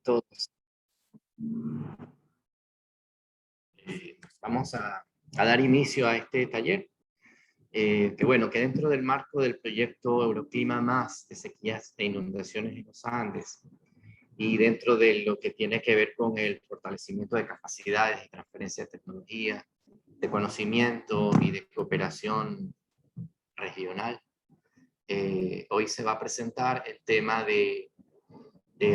Todos. Vamos a dar inicio a este taller, que dentro del marco del proyecto Euroclima Más de sequías e inundaciones en los Andes, y dentro de lo que tiene que ver con el fortalecimiento de capacidades y transferencia de tecnología, de conocimiento y de cooperación regional, hoy se va a presentar el tema de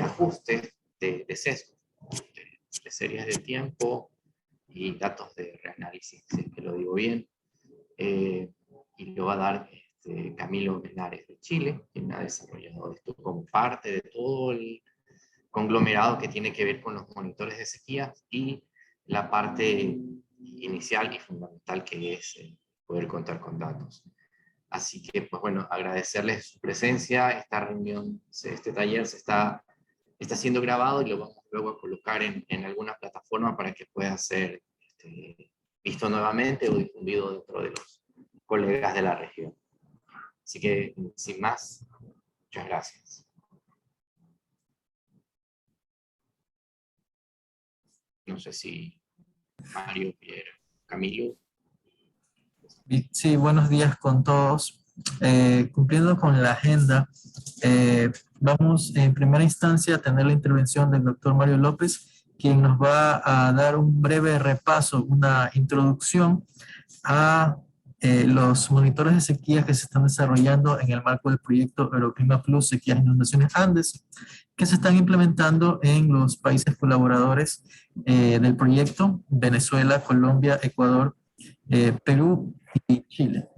ajustes de sesgo, de series de tiempo y datos de reanálisis, si es que lo digo bien. Y lo va a dar Camilo Menares de Chile, quien ha desarrollado esto como parte de todo el conglomerado que tiene que ver con los monitores de sequía y la parte inicial y fundamental que es poder contar con datos. Así que, pues bueno, agradecerles su presencia. Esta reunión, este taller está siendo grabado y lo vamos luego a colocar en alguna plataforma para que pueda ser visto nuevamente o difundido dentro de los colegas de la región. Así que, sin más, muchas gracias. No sé si Mario, Pierre, Camilo. Sí, buenos días con todos. Cumpliendo con la agenda, vamos en primera instancia a tener la intervención del doctor Mario López, quien nos va a dar un breve repaso, una introducción a los monitores de sequías que se están desarrollando en el marco del proyecto Euroclima Plus Sequías e Inundaciones Andes, que se están implementando en los países colaboradores del proyecto: Venezuela, Colombia, Ecuador, Perú y Chile.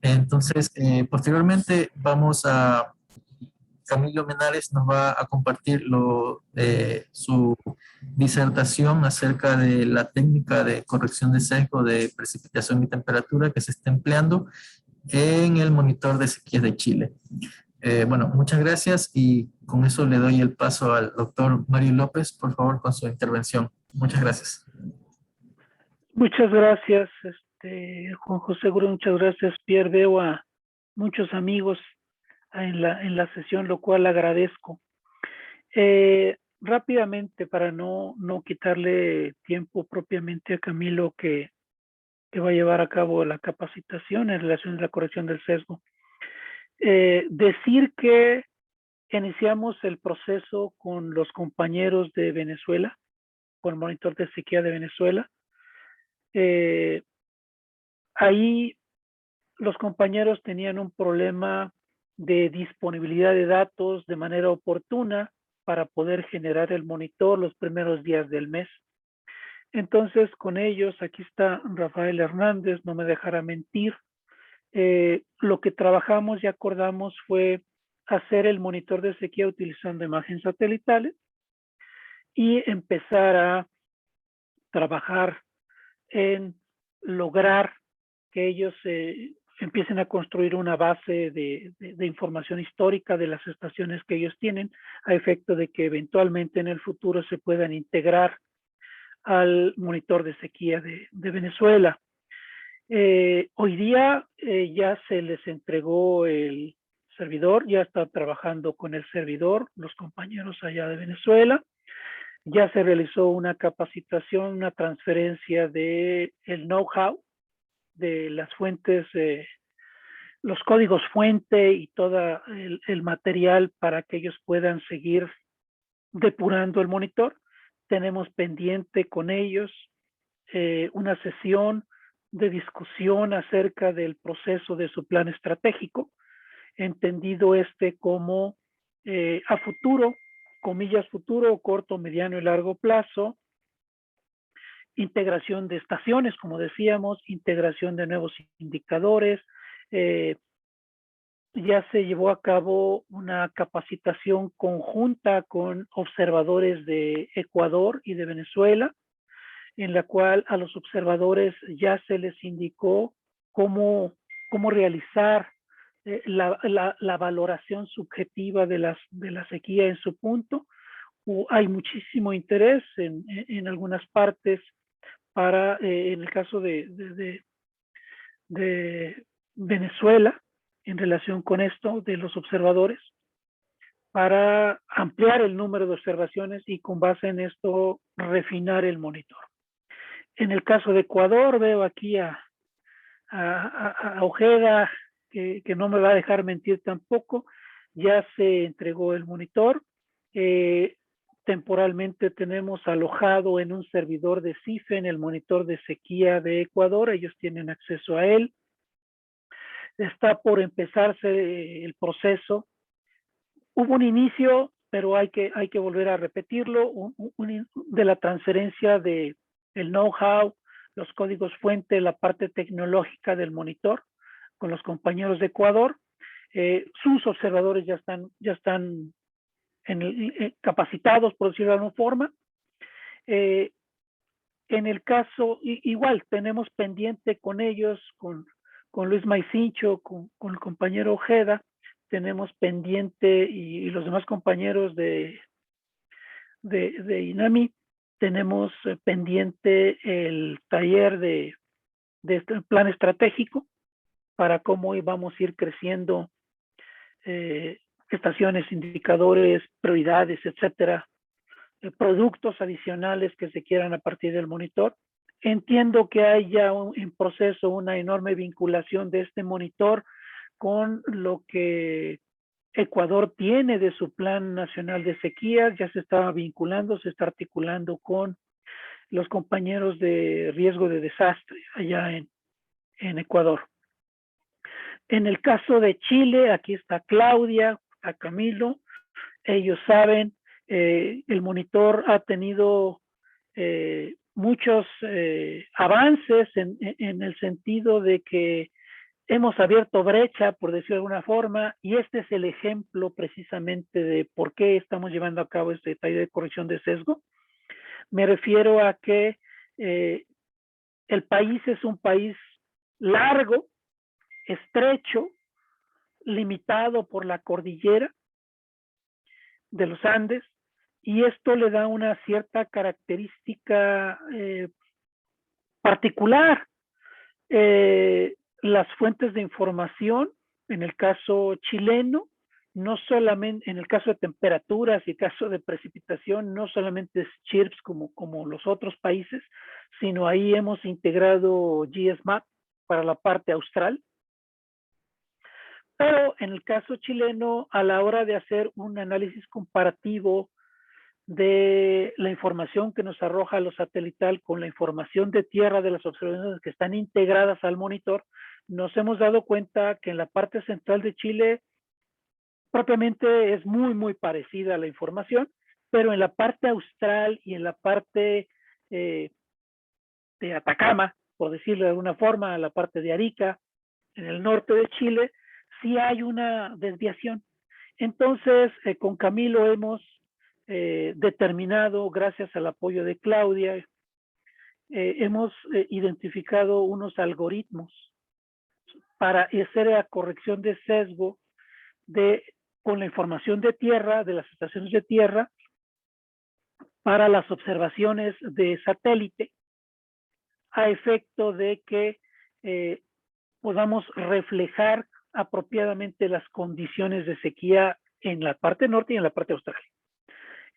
Entonces, posteriormente Camilo Menares nos va a compartir su disertación acerca de la técnica de corrección de sesgo de precipitación y temperatura que se está empleando en el monitor de sequías de Chile. Bueno, muchas gracias y con eso le doy el paso al doctor Mario López, por favor, con su intervención. Muchas gracias. Muchas gracias, Juan José Seguro, muchas gracias, Pierre. Veo a muchos amigos en la sesión, lo cual agradezco. Rápidamente, para no quitarle tiempo propiamente a Camilo, que va a llevar a cabo la capacitación en relación a la corrección del sesgo. Decir que iniciamos el proceso con los compañeros de Venezuela, con el monitor de sequía de Venezuela. Ahí los compañeros tenían un problema de disponibilidad de datos de manera oportuna para poder generar el monitor los primeros días del mes. Entonces, con ellos, aquí está Rafael Hernández, no me dejará mentir. Lo que trabajamos y acordamos fue hacer el monitor de sequía utilizando imágenes satelitales y empezar a trabajar en lograr que ellos empiecen a construir una base de información histórica de las estaciones que ellos tienen, a efecto de que eventualmente en el futuro se puedan integrar al monitor de sequía de Venezuela. Hoy día ya se les entregó el servidor, ya está trabajando con el servidor los compañeros allá de Venezuela. Ya se realizó una capacitación, una transferencia de el know-how, de las fuentes, los códigos fuente y todo el material para que ellos puedan seguir depurando el monitor. Tenemos pendiente con ellos una sesión de discusión acerca del proceso de su plan estratégico, entendido como a futuro, comillas futuro, corto, mediano y largo plazo, integración de estaciones, como decíamos, integración de nuevos indicadores. Ya se llevó a cabo una capacitación conjunta con observadores de Ecuador y de Venezuela, en la cual a los observadores ya se les indicó cómo realizar la valoración subjetiva de la sequía en su punto. Hay muchísimo interés en algunas partes para, en el caso de Venezuela, en relación con esto de los observadores, para ampliar el número de observaciones y con base en esto refinar el monitor. En el caso de Ecuador, veo aquí a Ojeda, que no me va a dejar mentir tampoco. Ya se entregó el monitor. Temporalmente tenemos alojado en un servidor de CIFEN el monitor de sequía de Ecuador. Ellos tienen acceso a él. Está por empezarse el proceso. Hubo un inicio, pero hay que volver a repetirlo, de la transferencia del know-how, los códigos fuente, la parte tecnológica del monitor con los compañeros de Ecuador. Sus observadores ya están capacitados, por decirlo de alguna forma. En el caso, igual, tenemos pendiente con ellos, con Luis Maicincho, con el compañero Ojeda, tenemos pendiente y los demás compañeros de INAMI, tenemos pendiente el taller de este plan estratégico para cómo vamos a ir creciendo estaciones, indicadores, prioridades, etcétera, productos adicionales que se quieran a partir del monitor. Entiendo que hay ya en proceso una enorme vinculación de este monitor con lo que Ecuador tiene de su Plan Nacional de Sequías, ya se está vinculando, se está articulando con los compañeros de riesgo de desastre allá en Ecuador. En el caso de Chile, aquí está Claudia, a Camilo, ellos saben, el monitor ha tenido muchos avances en el sentido de que hemos abierto brecha, por decirlo de alguna forma, y este es el ejemplo precisamente de por qué estamos llevando a cabo este taller de corrección de sesgo. Me refiero a que el país es un país largo, estrecho, limitado por la cordillera de los Andes, y esto le da una cierta característica particular. Las fuentes de información, en el caso chileno, no solamente, en el caso de temperaturas y el caso de precipitación, no solamente es CHIRPS como los otros países, sino ahí hemos integrado GSMAP para la parte austral. Pero en el caso chileno, a la hora de hacer un análisis comparativo de la información que nos arroja lo satelital con la información de tierra de las observaciones que están integradas al monitor, nos hemos dado cuenta que en la parte central de Chile propiamente es muy parecida a la información, pero en la parte austral y en la parte de Atacama, por decirlo de alguna forma, la parte de Arica, en el norte de Chile, sí hay una desviación. Entonces, con Camilo hemos determinado, gracias al apoyo de Claudia, hemos identificado unos algoritmos para hacer la corrección de sesgo con la información de tierra, de las estaciones de tierra, para las observaciones de satélite, a efecto de que podamos reflejar apropiadamente las condiciones de sequía en la parte norte y en la parte austral.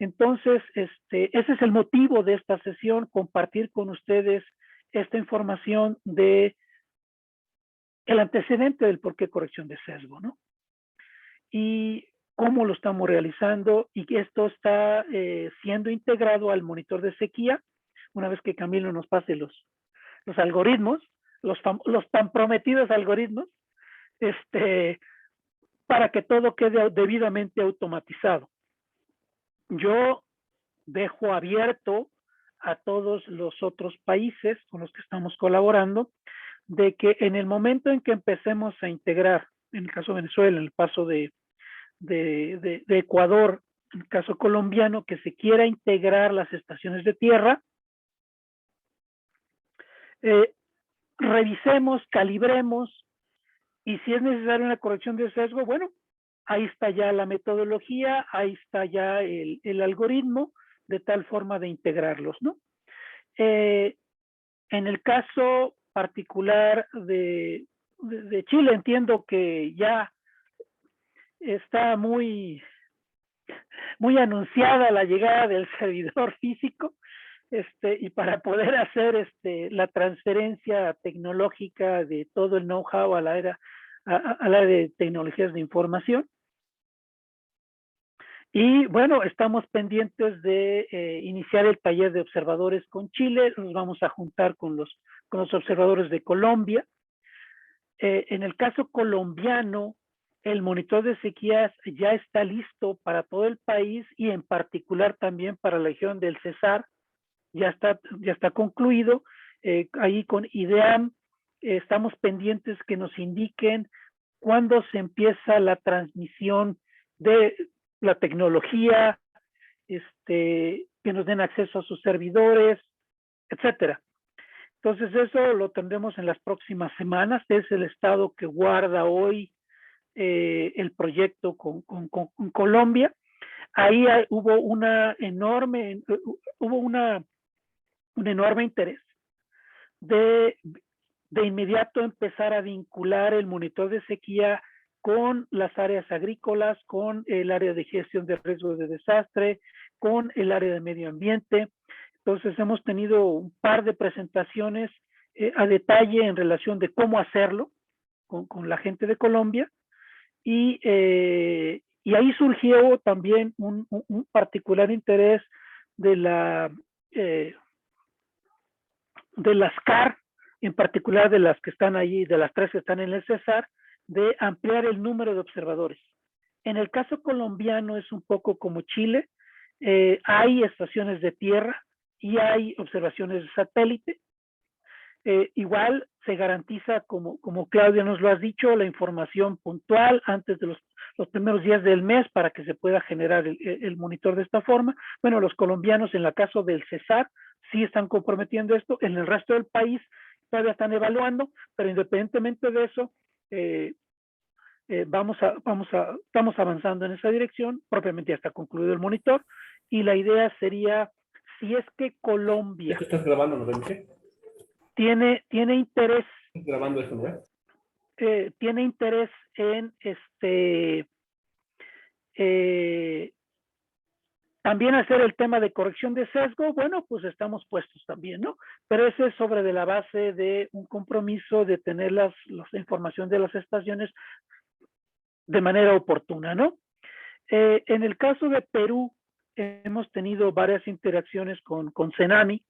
Entonces, ese es el motivo de esta sesión, compartir con ustedes esta información de el antecedente del por qué corrección de sesgo, ¿no? Y cómo lo estamos realizando y que esto está siendo integrado al monitor de sequía, una vez que Camilo nos pase los algoritmos, los tan prometidos algoritmos, para que todo quede debidamente automatizado. Yo dejo abierto a todos los otros países con los que estamos colaborando, de que en el momento en que empecemos a integrar, en el caso de Venezuela, en el caso de Ecuador, en el caso colombiano, que se quiera integrar las estaciones de tierra, revisemos, calibremos, y si es necesaria una corrección de sesgo, bueno, ahí está ya la metodología, ahí está ya el algoritmo, de tal forma de integrarlos, ¿no? En el caso particular de Chile, entiendo que ya está muy muy anunciada la llegada del servidor físico, y para poder hacer la transferencia tecnológica de todo el know-how al área de tecnologías de información. Y bueno, estamos pendientes de iniciar el taller de observadores con Chile. Nos vamos a juntar con los observadores de Colombia. En el caso colombiano, el monitor de sequías ya está listo para todo el país y en particular también para la región del Cesar. Ya está concluido. Ahí con IDEAM estamos pendientes que nos indiquen cuándo se empieza la transmisión de la tecnología, que nos den acceso a sus servidores, etcétera. Entonces eso lo tendremos en las próximas semanas. Es el estado que guarda hoy el proyecto con Colombia. Ahí hubo un enorme interés de inmediato empezar a vincular el monitor de sequía con las áreas agrícolas, con el área de gestión de riesgos de desastre, con el área de medio ambiente. Entonces hemos tenido un par de presentaciones a detalle en relación de cómo hacerlo con la gente de Colombia, y ahí surgió también un particular interés de las CAR, en particular de las que están allí, de las 3 que están en el Cesar, de ampliar el número de observadores. En el caso colombiano es un poco como Chile, hay estaciones de tierra y hay observaciones de satélite. Igual se garantiza, como Claudia nos lo has dicho, la información puntual antes de los primeros días del mes para que se pueda generar el monitor de esta forma. Bueno, los colombianos en el caso del Cesar sí están comprometiendo esto, en el resto del país todavía están evaluando, pero independientemente de eso, estamos avanzando en esa dirección. Propiamente ya está concluido el monitor y la idea sería, si es que Colombia ¿Esto estás grabando, no ven? tiene interés, Grabando esto, ¿no? tiene interés en también hacer el tema de corrección de sesgo, bueno, pues estamos puestos también, ¿no? Pero ese es sobre de la base de un compromiso de tener la información de las estaciones de manera oportuna, ¿no? En el caso de Perú, hemos tenido varias interacciones con Cenami,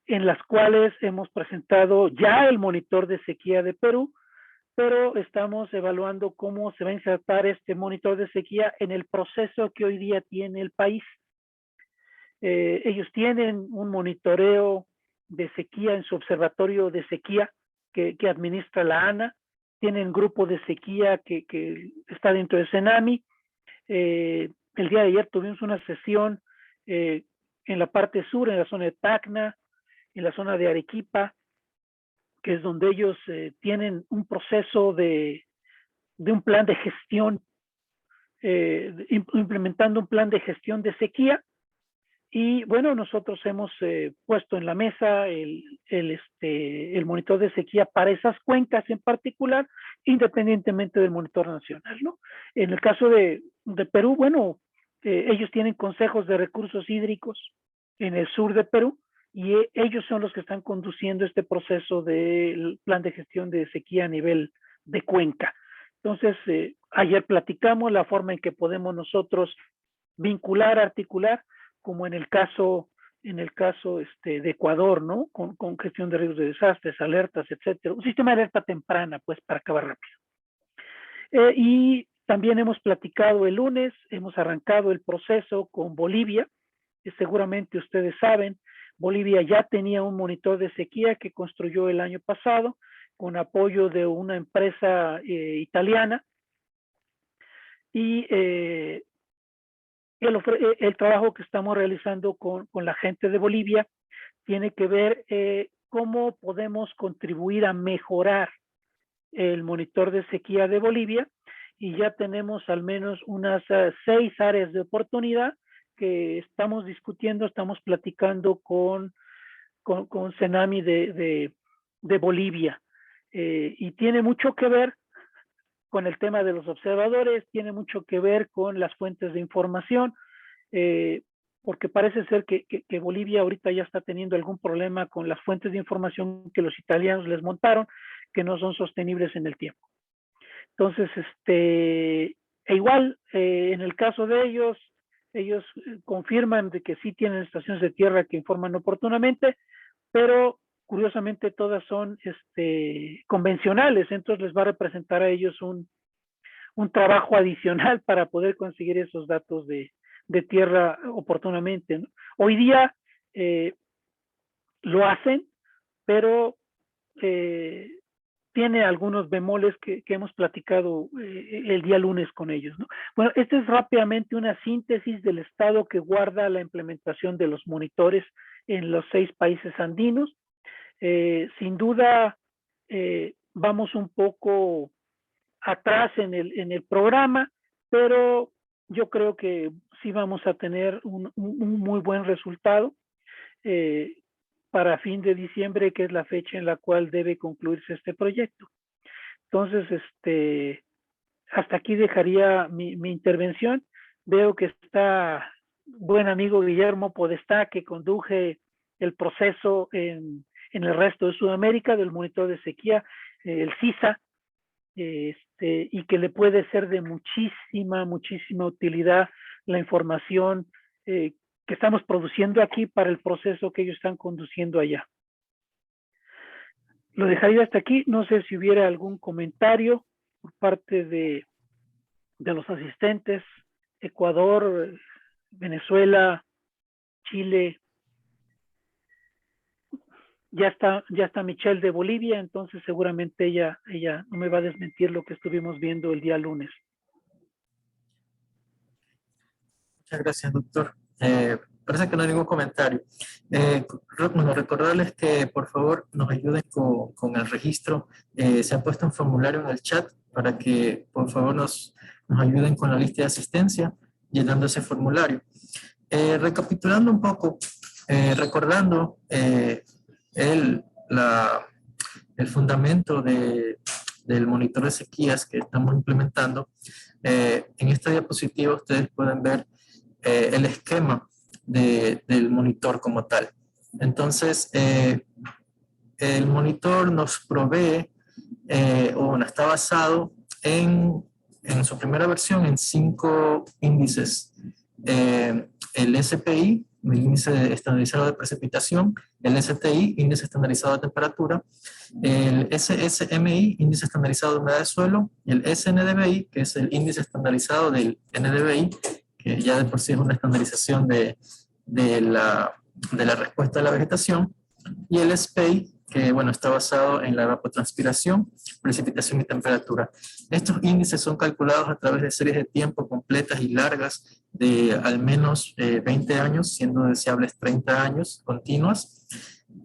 en las cuales hemos presentado ya el monitor de sequía de Perú, pero estamos evaluando cómo se va a insertar este monitor de sequía en el proceso que hoy día tiene el país. Ellos tienen un monitoreo de sequía en su observatorio de sequía que administra la ANA, tienen grupo de sequía que está dentro de Cenami. El día de ayer tuvimos una sesión en la parte sur, en la zona de Tacna, en la zona de Arequipa, que es donde ellos tienen un proceso de un plan de gestión, implementando un plan de gestión de sequía. Y bueno, nosotros hemos puesto en la mesa el monitor de sequía para esas cuencas en particular, independientemente del monitor nacional, ¿no? En el caso de Perú, bueno, ellos tienen consejos de recursos hídricos en el sur de Perú, y ellos son los que están conduciendo este proceso del plan de gestión de sequía a nivel de cuenca. Entonces, ayer platicamos la forma en que podemos nosotros vincular, articular, como en el caso de Ecuador, ¿no? Con gestión de riesgos de desastres, alertas, etcétera. Un sistema de alerta temprana, pues, para acabar rápido. Y también hemos platicado el lunes, hemos arrancado el proceso con Bolivia. Seguramente ustedes saben, Bolivia ya tenía un monitor de sequía que construyó el año pasado con apoyo de una empresa italiana, y el trabajo que estamos realizando con la gente de Bolivia tiene que ver cómo podemos contribuir a mejorar el monitor de sequía de Bolivia, y ya tenemos al menos unas 6 áreas de oportunidad que estamos discutiendo, estamos platicando con Cenami de Bolivia, y tiene mucho que ver con el tema de los observadores, tiene mucho que ver con las fuentes de información, porque parece ser que Bolivia ahorita ya está teniendo algún problema con las fuentes de información que los italianos les montaron, que no son sostenibles en el tiempo. Entonces, igual, en el caso de ellos confirman de que sí tienen estaciones de tierra que informan oportunamente, pero curiosamente todas son convencionales, entonces les va a representar a ellos un trabajo adicional para poder conseguir esos datos de tierra oportunamente, ¿no? Hoy día lo hacen, pero tiene algunos bemoles que hemos platicado el día lunes con ellos, ¿no? Bueno, esta es rápidamente una síntesis del estado que guarda la implementación de los monitores en los 6 países andinos. Sin duda, vamos un poco atrás en el programa, pero yo creo que sí vamos a tener un muy buen resultado para fin de diciembre, que es la fecha en la cual debe concluirse este proyecto. Entonces, hasta aquí dejaría mi intervención. Veo que está buen amigo Guillermo Podestá, que conduje el proceso en el resto de Sudamérica del monitor de sequía, el CISA, y que le puede ser de muchísima utilidad la información que estamos produciendo aquí para el proceso que ellos están conduciendo allá. Lo dejaría hasta aquí. No sé si hubiera algún comentario por parte de los asistentes. Ecuador, Venezuela, Chile. Ya está Michelle de Bolivia, entonces seguramente ella no me va a desmentir lo que estuvimos viendo el día lunes. Muchas gracias, doctor. Parece que no hay ningún comentario. Bueno, recordarles que por favor nos ayuden con el registro. Se ha puesto un formulario en el chat para que por favor nos ayuden con la lista de asistencia llenando ese formulario. Recapitulando un poco, recordando el fundamento del monitor de sequías que estamos implementando, en esta diapositiva ustedes pueden ver el esquema del monitor como tal. Entonces, el monitor nos provee, o está basado en su primera versión en 5 índices. El SPI, el índice estandarizado de precipitación, el STI, índice estandarizado de temperatura, el SSMI, índice estandarizado de humedad de suelo, el SNDBI, que es el índice estandarizado del NDBI, que ya de por sí es una estandarización de la respuesta de la vegetación, y el SPEI, que bueno, está basado en la evapotranspiración, precipitación y temperatura. Estos índices son calculados a través de series de tiempo completas y largas de al menos 20 años, siendo deseables 30 años continuas,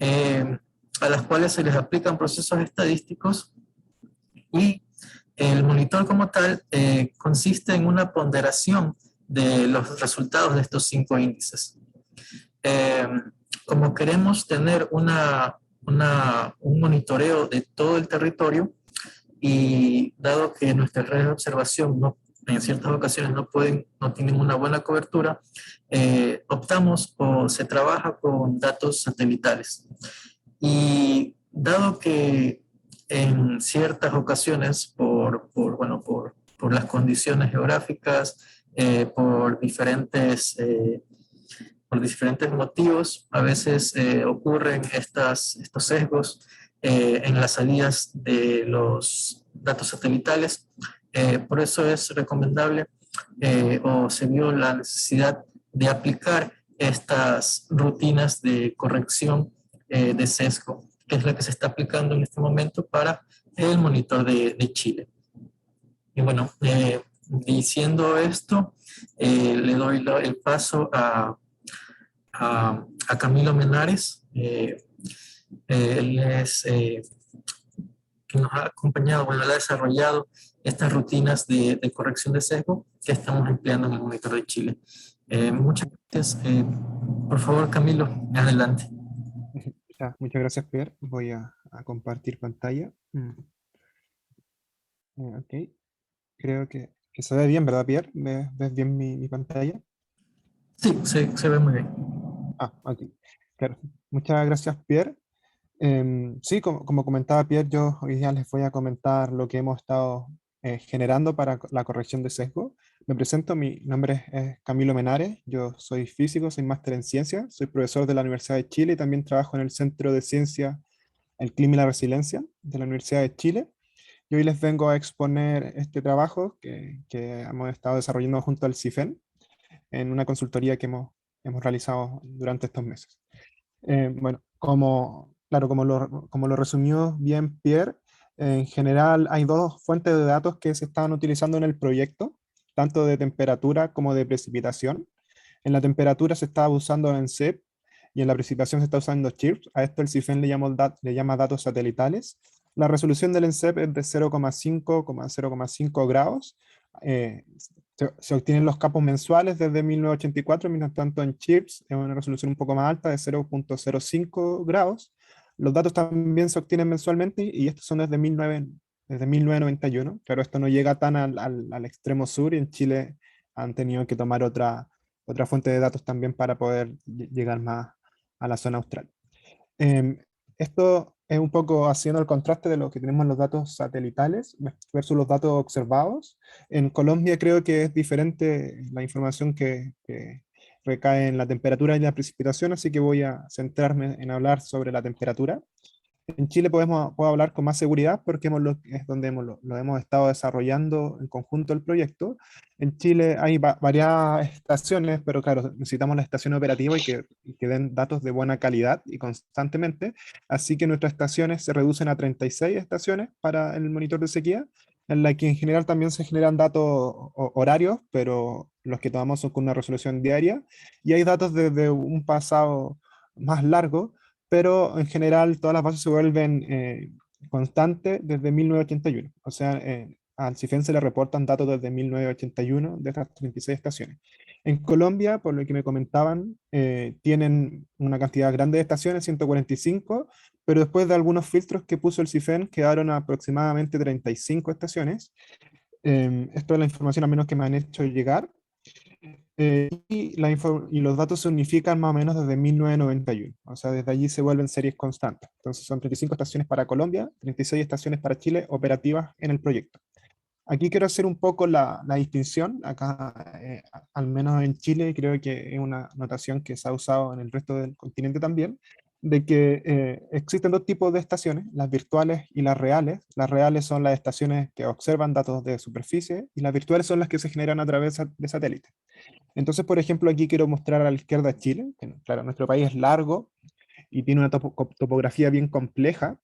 a las cuales se les aplican procesos estadísticos, y el monitor como tal consiste en una ponderación de los resultados de estos 5 índices. Como queremos tener un monitoreo de todo el territorio, y dado que nuestras redes de observación en ciertas ocasiones no tienen una buena cobertura, optamos o se trabaja con datos satelitales. Y dado que en ciertas ocasiones, por las condiciones geográficas, por diferentes motivos, a veces ocurren estos sesgos en las salidas de los datos satelitales. Por eso es recomendable o se vio la necesidad de aplicar estas rutinas de corrección de sesgo, que es la que se está aplicando en este momento para el monitor de Chile. Y bueno, diciendo esto, le doy el paso a Camilo Menares. Él es quien nos ha acompañado, bueno, él ha desarrollado estas rutinas de corrección de sesgo que estamos empleando en el monitor de Chile. Muchas gracias. Por favor, Camilo, adelante. Muchas gracias, Pierre. Voy a compartir pantalla. Ok. creo que se ve bien, ¿verdad, Pierre? ¿Ves bien mi pantalla? Sí, se ve muy bien. Ah, aquí. Claro. Muchas gracias, Pierre. Sí, como comentaba Pierre, yo hoy día les voy a comentar lo que hemos estado generando para la corrección de sesgo. Me presento, mi nombre es Camilo Menares, yo soy físico, soy máster en ciencia, soy profesor de la Universidad de Chile y también trabajo en el Centro de Ciencia, el Clima y la Resiliencia de la Universidad de Chile. Y hoy les vengo a exponer este trabajo que hemos estado desarrollando junto al CIFEN en una consultoría que hemos realizado durante estos meses. Bueno, claro, como lo resumió bien Pierre, en general hay dos fuentes de datos que se estaban utilizando en el proyecto, tanto de temperatura como de precipitación. En la temperatura se estaba usando ENCEP y en la precipitación se está usando CHIRPS. A esto el CIFEN le llama datos satelitales. La resolución del ENCEP es de 0,5 grados. Eh, se obtienen los capos mensuales desde 1984, mientras tanto en CHIRPS es una resolución un poco más alta de 0,05 grados. Los datos también se obtienen mensualmente y estos son desde 1991. Claro, esto no llega tan al extremo sur y en Chile han tenido que tomar otra fuente de datos también para poder llegar más a la zona austral. Em, Esto es un poco haciendo el contraste de lo que tenemos en los datos satelitales versus los datos observados. En Colombia creo que es diferente la información que recae en la temperatura y la precipitación, así que voy a centrarme en hablar sobre la temperatura. En Chile puedo hablar con más seguridad porque es donde lo hemos estado desarrollando en conjunto el proyecto. En Chile hay varias estaciones, pero claro, necesitamos la estación operativa y que den datos de buena calidad y constantemente. Así que nuestras estaciones se reducen a 36 estaciones para el monitor de sequía, en la que en general también se generan datos horarios, pero los que tomamos son con una resolución diaria. Y hay datos desde un pasado más largo, pero en general todas las bases se vuelven constantes desde 1981. O sea, al CIFEN se le reportan datos desde 1981 de estas 36 estaciones. En Colombia, por lo que me comentaban, tienen una cantidad grande de estaciones, 145, pero después de algunos filtros que puso el CIFEN quedaron aproximadamente 35 estaciones. Esto es la información al menos que me han hecho llegar. Y los datos se unifican más o menos desde 1991, o sea, desde allí se vuelven series constantes. Entonces son 35 estaciones para Colombia, 36 estaciones para Chile operativas en el proyecto. Aquí quiero hacer un poco la distinción, acá al menos en Chile creo que es una notación que se ha usado en el resto del continente también, de que existen dos tipos de estaciones, las virtuales y las reales. Las reales son las estaciones que observan datos de superficie y las virtuales son las que se generan a través de satélites. Entonces, por ejemplo, aquí quiero mostrar a la izquierda Chile, que claro, nuestro país es largo y tiene una topografía bien compleja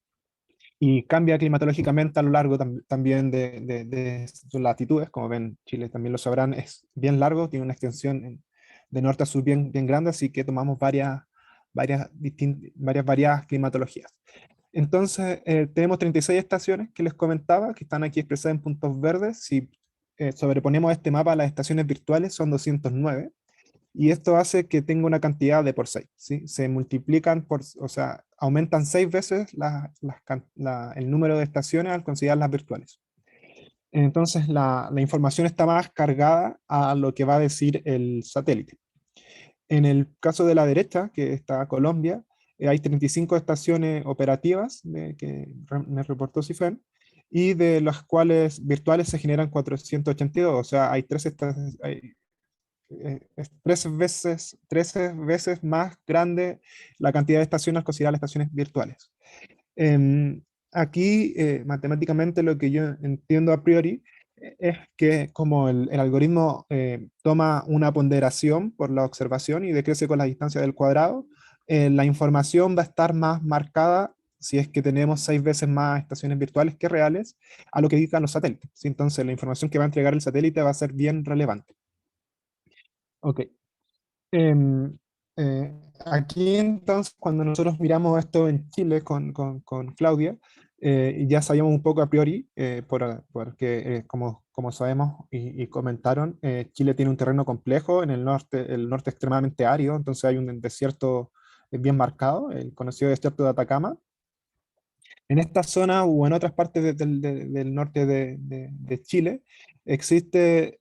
y cambia climatológicamente a lo largo también de sus latitudes. Como ven, Chile también lo sabrán, es bien largo, tiene una extensión de norte a sur bien grande, así que tomamos varias variadas climatologías. Entonces, tenemos 36 estaciones que les comentaba, que están aquí expresadas en puntos verdes. Si sobreponemos este mapa a las estaciones virtuales, son 209, y esto hace que tenga una cantidad de por 6, ¿sí? Se multiplican o sea, aumentan 6 veces el número de estaciones al considerar las virtuales. Entonces, la información está más cargada a lo que va a decir el satélite. En el caso de la derecha, que está Colombia, hay 35 estaciones operativas me reportó CIFEN, y de las cuales virtuales se generan 482, o sea, hay 13 veces más grande la cantidad de estaciones consideradas las estaciones virtuales. Aquí, matemáticamente, lo que yo entiendo a priori es que como el algoritmo toma una ponderación por la observación y decrece con la distancia del cuadrado, la información va a estar más marcada si es que tenemos 6 veces más estaciones virtuales que reales a lo que indican los satélites. ¿Sí? Entonces la información que va a entregar el satélite va a ser bien relevante. Ok. Em, Aquí entonces, cuando nosotros miramos esto en Chile con Claudia, ya sabíamos un poco a priori, porque como sabemos y comentaron, Chile tiene un terreno complejo en el norte extremadamente árido, entonces hay un desierto bien marcado, el conocido desierto de Atacama, En esta zona o en otras partes del norte de Chile existe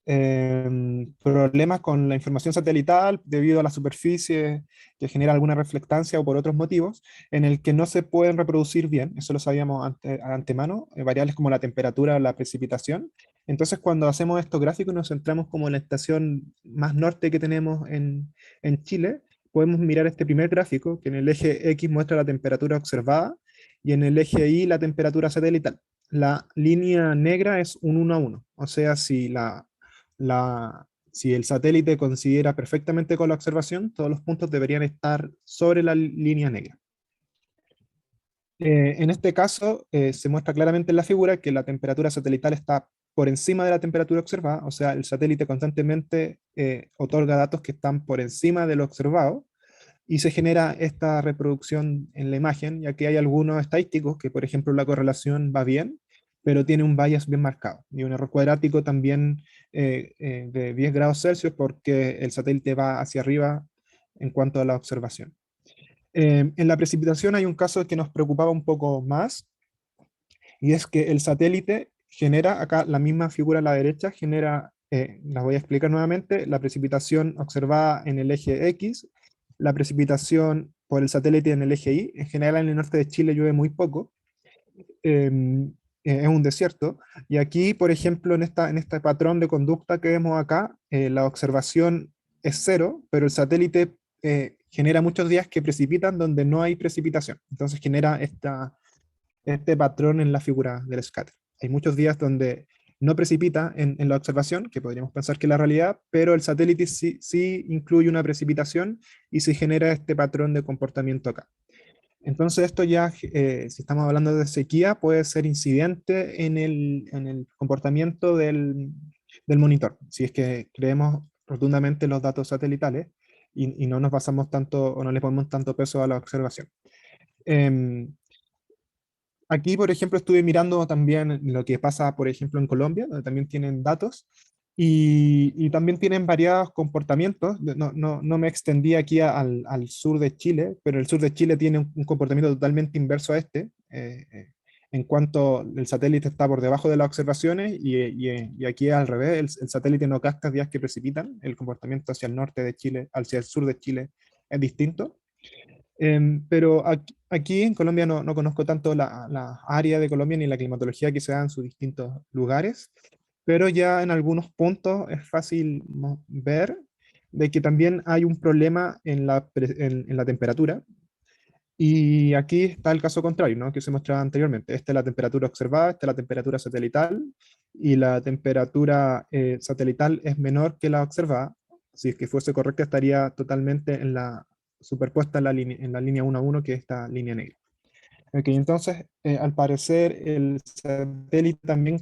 problemas con la información satelital debido a la superficie que genera alguna reflectancia o por otros motivos, en el que no se pueden reproducir bien, eso lo sabíamos antemano, variables como la temperatura o la precipitación. Entonces cuando hacemos estos gráficos nos centramos como en la estación más norte que tenemos en Chile, podemos mirar este primer gráfico que en el eje X muestra la temperatura observada y en el eje Y la temperatura satelital. La línea negra es un 1 a 1, o sea, si el satélite considera perfectamente con la observación, todos los puntos deberían estar sobre la línea negra. En este caso, se muestra claramente en la figura que la temperatura satelital está por encima de la temperatura observada, o sea, el satélite constantemente otorga datos que están por encima de lo observado, y se genera esta reproducción en la imagen, ya que hay algunos estadísticos que, por ejemplo, la correlación va bien, pero tiene un bias bien marcado, y un error cuadrático también de 10 grados Celsius, porque el satélite va hacia arriba en cuanto a la observación. En la precipitación hay un caso que nos preocupaba un poco más, y es que el satélite genera, acá la misma figura a la derecha, genera, las voy a explicar nuevamente, la precipitación observada en el eje X, la precipitación por el satélite en el eje Y. En general en el norte de Chile llueve muy poco, es un desierto, y aquí, por ejemplo, en este patrón de conducta que vemos acá, la observación es cero, pero el satélite genera muchos días que precipitan donde no hay precipitación, entonces genera este patrón en la figura del scatter. Hay muchos días donde no precipita en la observación, que podríamos pensar que es la realidad, pero el satélite sí incluye una precipitación y se genera este patrón de comportamiento acá. Entonces esto ya, si estamos hablando de sequía, puede ser incidente en el comportamiento del monitor, si es que creemos rotundamente los datos satelitales y no nos basamos tanto o no le ponemos tanto peso a la observación. Aquí, por ejemplo, estuve mirando también lo que pasa, por ejemplo, en Colombia, donde también tienen datos y también tienen variados comportamientos. No me extendí aquí al sur de Chile, pero el sur de Chile tiene un comportamiento totalmente inverso a este, en cuanto el satélite está por debajo de las observaciones y aquí al revés, el satélite no capta días que precipitan, el comportamiento hacia el norte de Chile, hacia el sur de Chile es distinto. Pero aquí en Colombia no conozco tanto la área de Colombia ni la climatología que se da en sus distintos lugares, pero ya en algunos puntos es fácil ver de que también hay un problema en la temperatura. Y aquí está el caso contrario, ¿no? Que se mostraba anteriormente. Esta es la temperatura observada, esta es la temperatura satelital, y la temperatura satelital es menor que la observada. Si es que fuese correcta, estaría totalmente superpuesta en la línea 1 a 1, que es esta línea negra. Okay, entonces, al parecer, el satélite también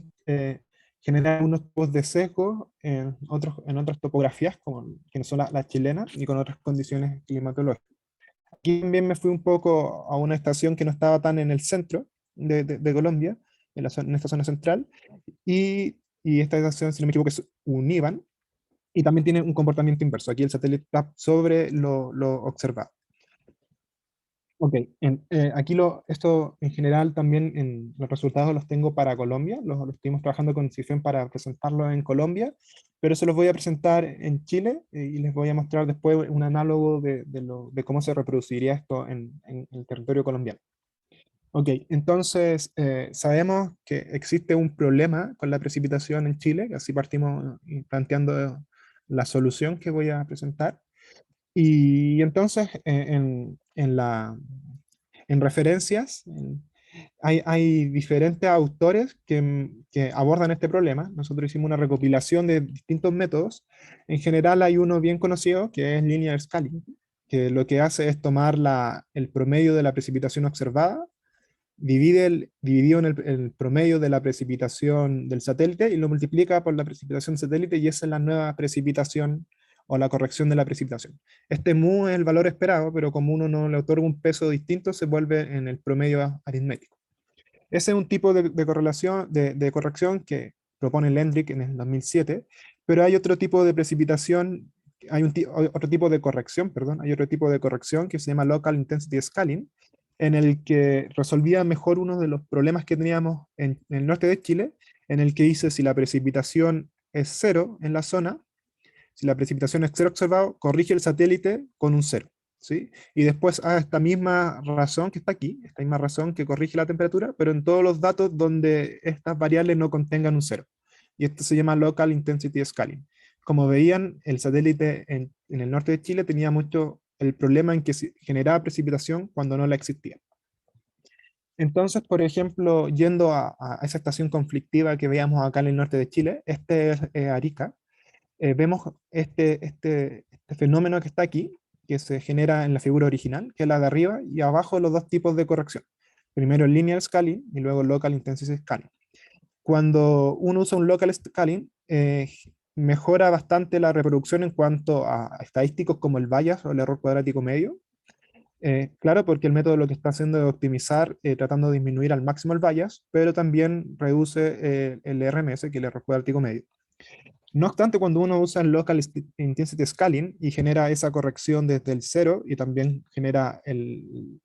genera unos tipos de sesgo en otras topografías, como que son las chilenas, y con otras condiciones climatológicas. Aquí también me fui un poco a una estación que no estaba tan en el centro de Colombia, en esta zona central, y esta estación, si no me equivoco, es Univan, y también tiene un comportamiento inverso. Aquí el satélite está sobre lo observado. Ok, aquí esto en general también en los resultados los tengo para Colombia, los estuvimos trabajando con Cifen para presentarlo en Colombia, pero se los voy a presentar en Chile y les voy a mostrar después un análogo de cómo se reproduciría esto en el territorio colombiano. Ok, entonces sabemos que existe un problema con la precipitación en Chile, así partimos planteando la solución que voy a presentar. Y entonces, en referencias, hay diferentes autores que abordan este problema. Nosotros hicimos una recopilación de distintos métodos. En general hay uno bien conocido, que es Linear Scaling, que lo que hace es tomar el promedio de la precipitación observada, dividido en el promedio de la precipitación del satélite y lo multiplica por la precipitación satélite, y esa es la nueva precipitación o la corrección de la precipitación. Este mu es el valor esperado, pero como uno no le otorga un peso distinto, se vuelve en el promedio aritmético. Ese es un tipo de correlación, de corrección que propone Lendrick en el 2007, pero hay otro tipo de precipitación, hay otro tipo de corrección, perdón, hay otro tipo de corrección que se llama Local Intensity Scaling, en el que resolvía mejor uno de los problemas que teníamos en el norte de Chile, en el que dice si la precipitación es cero en la zona, si la precipitación es cero observado, corrige el satélite con un cero, ¿sí? Y después a esta misma razón que está aquí, esta misma razón que corrige la temperatura, pero en todos los datos donde estas variables no contengan un cero. Y esto se llama Local Intensity Scaling. Como veían, el satélite en el norte de Chile tenía mucho el problema en que se generaba precipitación cuando no la existía. Entonces, por ejemplo, yendo a esa estación conflictiva que veíamos acá en el norte de Chile, este es Arica, vemos este fenómeno que está aquí, que se genera en la figura original, que es la de arriba, y abajo los dos tipos de corrección. Primero el linear scaling y luego el local intensity scaling. Cuando uno usa un local scaling, mejora bastante la reproducción en cuanto a estadísticos como el bias o el error cuadrático medio. Claro, porque el método lo que está haciendo es optimizar, tratando de disminuir al máximo el bias, pero también reduce el RMS, que es el error cuadrático medio. No obstante, cuando uno usa el Local Intensity Scaling y genera esa corrección desde el cero y también genera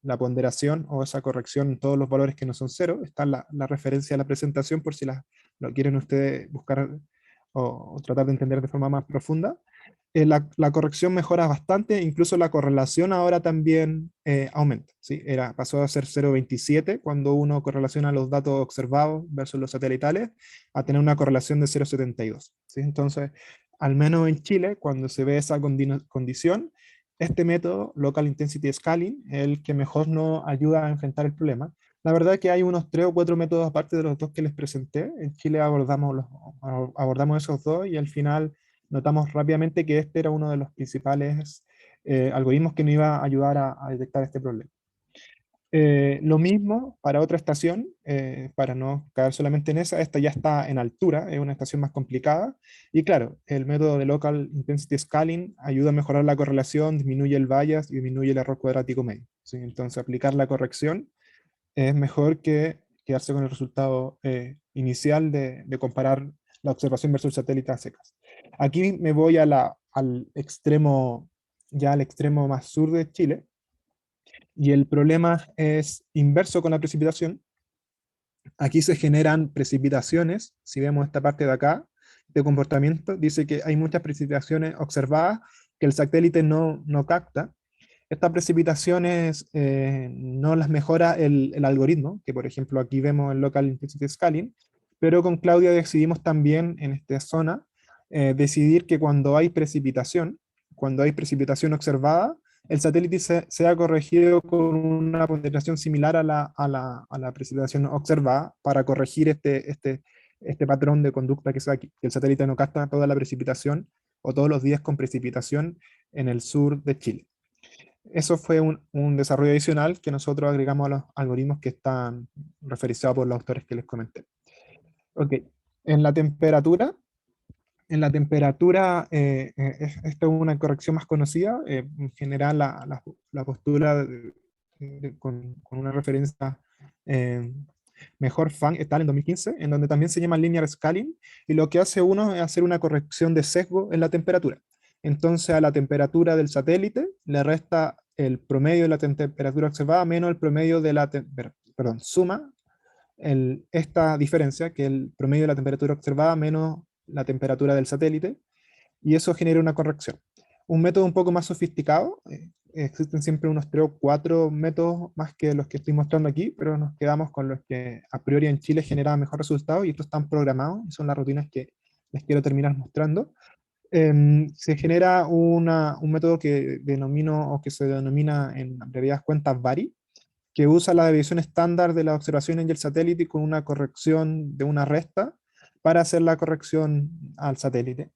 la ponderación o esa corrección en todos los valores que no son cero, está la referencia a la presentación por si lo quieren ustedes buscar o tratar de entender de forma más profunda. La corrección mejora bastante, incluso la correlación ahora también aumenta, ¿sí? Pasó a ser 0,27 cuando uno correlaciona los datos observados versus los satelitales, a tener una correlación de 0,72, ¿sí? Entonces, al menos en Chile, cuando se ve esa condición, este método, Local Intensity Scaling, es el que mejor nos ayuda a enfrentar el problema. La verdad es que hay unos 3 o 4 métodos aparte de los dos que les presenté. En Chile abordamos esos dos y al final notamos rápidamente que este era uno de los principales algoritmos que nos iba a ayudar a detectar este problema. Lo mismo para otra estación, para no caer solamente en esta ya está en altura, es una estación más complicada, y claro, el método de Local Intensity Scaling ayuda a mejorar la correlación, disminuye el bias y disminuye el error cuadrático medio, ¿sí? Entonces aplicar la corrección es mejor que quedarse con el resultado inicial de comparar la observación versus el satélite a secas. Aquí me voy al extremo, ya al extremo más sur de Chile, y el problema es inverso con la precipitación. Aquí se generan precipitaciones, si vemos esta parte de acá, de comportamiento, dice que hay muchas precipitaciones observadas que el satélite no capta. Estas precipitaciones no las mejora el algoritmo, que por ejemplo aquí vemos el Local Intensity Scaling, pero con Claudia decidimos también en esta zona decidir que cuando hay precipitación observada, el satélite sea corregido con una ponderación similar a la precipitación observada para corregir este patrón de conducta que sea aquí, que el satélite no capta toda la precipitación o todos los días con precipitación en el sur de Chile. Eso fue un desarrollo adicional que nosotros agregamos a los algoritmos que están referenciados por los autores que les comenté. Ok, en la temperatura, esta es una corrección más conocida, en general la postura con una referencia mejor FAN está en 2015, en donde también se llama Linear Scaling, y lo que hace uno es hacer una corrección de sesgo en la temperatura. Entonces a la temperatura del satélite le resta el promedio de la temperatura observada menos el promedio de la, suma esta diferencia, que es el promedio de la temperatura observada menos la temperatura del satélite, y eso genera una corrección. Un método un poco más sofisticado, existen siempre unos 3 o 4 métodos más que los que estoy mostrando aquí, pero nos quedamos con los que a priori en Chile generaban mejor resultado, y estos están programados, y son las rutinas que les quiero terminar mostrando. Se genera un método que denomino, o que se denomina en abreviadas cuentas VARI, que usa la desviación estándar de las observaciones del satélite con una corrección de una resta para hacer la corrección al satélite.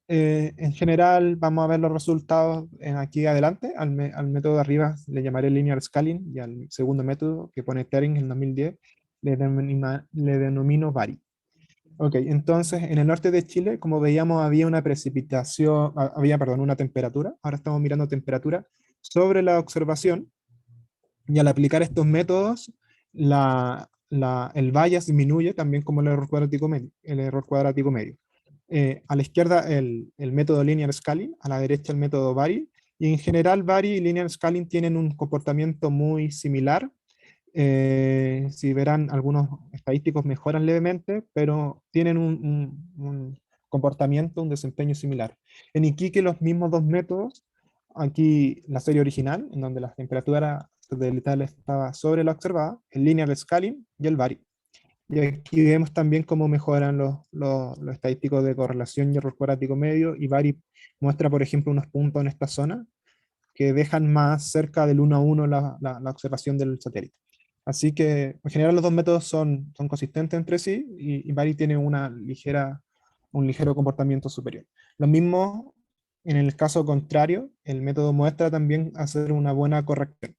En general vamos a ver los resultados aquí adelante. Al método de arriba le llamaré Linear Scaling, y al segundo método que pone Tering en 2010 le denomino VARI. Ok, entonces en el norte de Chile, como veíamos, había una precipitación, una temperatura. Ahora estamos mirando temperatura sobre la observación, y al aplicar estos métodos, el bias disminuye también como el error cuadrático medio. A la izquierda el método Linear Scaling, a la derecha el método VARI, Y en general, Vari y Linear Scaling tienen un comportamiento muy similar. Si verán, algunos estadísticos mejoran levemente, pero tienen un comportamiento, un desempeño similar. En Iquique los mismos dos métodos, aquí la serie original, en donde la temperatura satelital estaba sobre la observada, el Linear Scaling y el Vari. Y aquí vemos también cómo mejoran los estadísticos de correlación y error cuadrático medio, y Vari muestra, por ejemplo, unos puntos en esta zona que dejan más cerca del 1 a 1 la observación del satélite. Así que en general los dos métodos son consistentes entre sí, y Vari tiene un ligero comportamiento superior. Lo mismo en el caso contrario, el método muestra también hacer una buena corrección,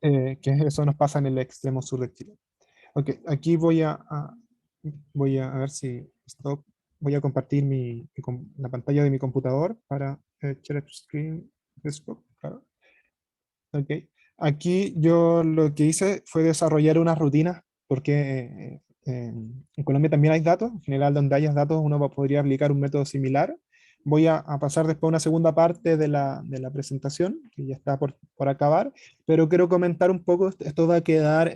que eso nos pasa en el extremo sur de Chile. Ok, aquí voy a ver si stop. Voy a compartir la pantalla de mi computador para share screen desktop, claro. Ok, aquí yo lo que hice fue desarrollar unas rutinas porque en Colombia también hay datos. En general, donde hayas datos uno podría aplicar un método similar. Voy a pasar después a una segunda parte de la presentación, que ya está por acabar, pero quiero comentar un poco. Esto va a quedar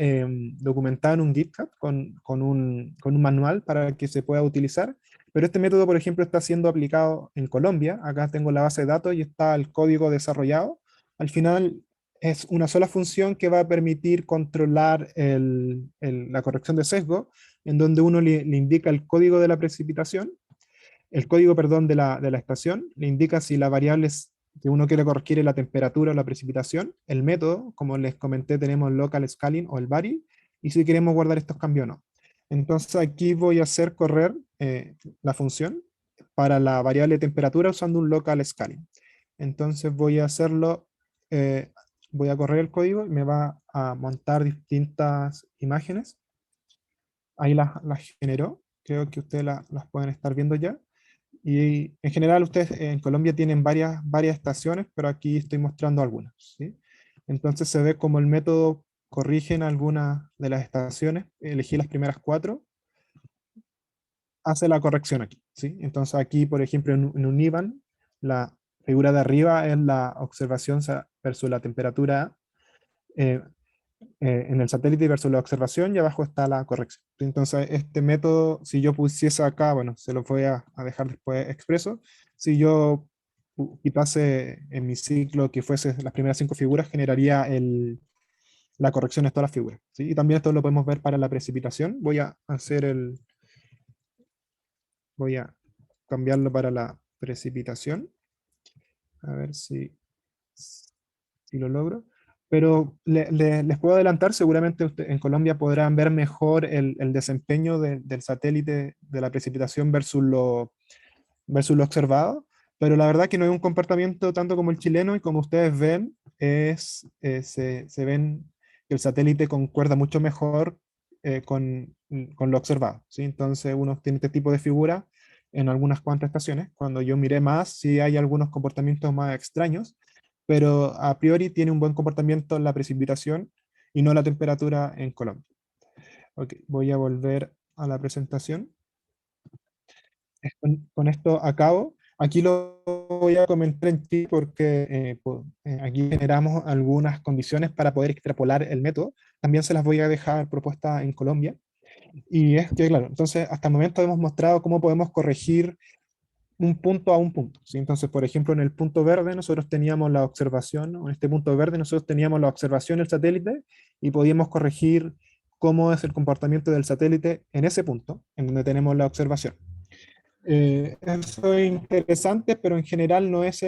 documentado en un GitHub con un manual para que se pueda utilizar. Pero este método, por ejemplo, está siendo aplicado en Colombia. Acá tengo la base de datos y está el código desarrollado. Al final es una sola función que va a permitir controlar la corrección de sesgo, en donde uno le indica el código de la precipitación, el código, perdón, de la estación, le indica si la variable que uno quiere corregir es la temperatura o la precipitación, el método, como les comenté, tenemos el local scaling o el vari, y si queremos guardar estos cambios o no. Entonces aquí voy a hacer correr la función para la variable temperatura usando un local scaling. Entonces voy a hacerlo, eh, voy a correr el código y me va a montar distintas imágenes. Ahí las generó, creo que ustedes las pueden estar viendo ya. Y en general ustedes en Colombia tienen varias estaciones, pero aquí estoy mostrando algunas, ¿sí? Entonces se ve como el método corrige en algunas de las estaciones, elegí las primeras 4, hace la corrección aquí, ¿sí? Entonces aquí, por ejemplo, en un IBAN, la figura de arriba es la observación versus la temperatura eh, en el satélite versus la observación, y abajo está la corrección. Entonces este método, si yo pusiese acá, bueno, se lo voy a dejar después expreso, si yo quitase en mi ciclo que fuese las primeras 5 figuras, generaría la corrección de todas las figuras, ¿sí? Y también esto lo podemos ver para la precipitación. Voy a cambiarlo para la precipitación. A ver si lo logro. Pero les puedo adelantar, seguramente en Colombia podrán ver mejor el desempeño del satélite de la precipitación versus lo observado, pero la verdad que no hay un comportamiento tanto como el chileno, y como ustedes ven, se ven que el satélite concuerda mucho mejor con lo observado, ¿sí? Entonces uno tiene este tipo de figura en algunas cuantas estaciones. Cuando yo miré más, sí hay algunos comportamientos más extraños, pero a priori tiene un buen comportamiento en la precipitación y no la temperatura en Colombia. Ok, voy a volver a la presentación. Con esto acabo. Aquí lo voy a comentar en ti porque aquí generamos algunas condiciones para poder extrapolar el método. También se las voy a dejar propuesta en Colombia. Y es que, claro, entonces hasta el momento hemos mostrado cómo podemos corregir un punto a un punto, ¿sí? Entonces, por ejemplo, en el punto verde nosotros teníamos la observación, o en este punto verde nosotros teníamos la observación del satélite, y podíamos corregir cómo es el comportamiento del satélite en ese punto, en donde tenemos la observación. Eso es interesante, pero en general no es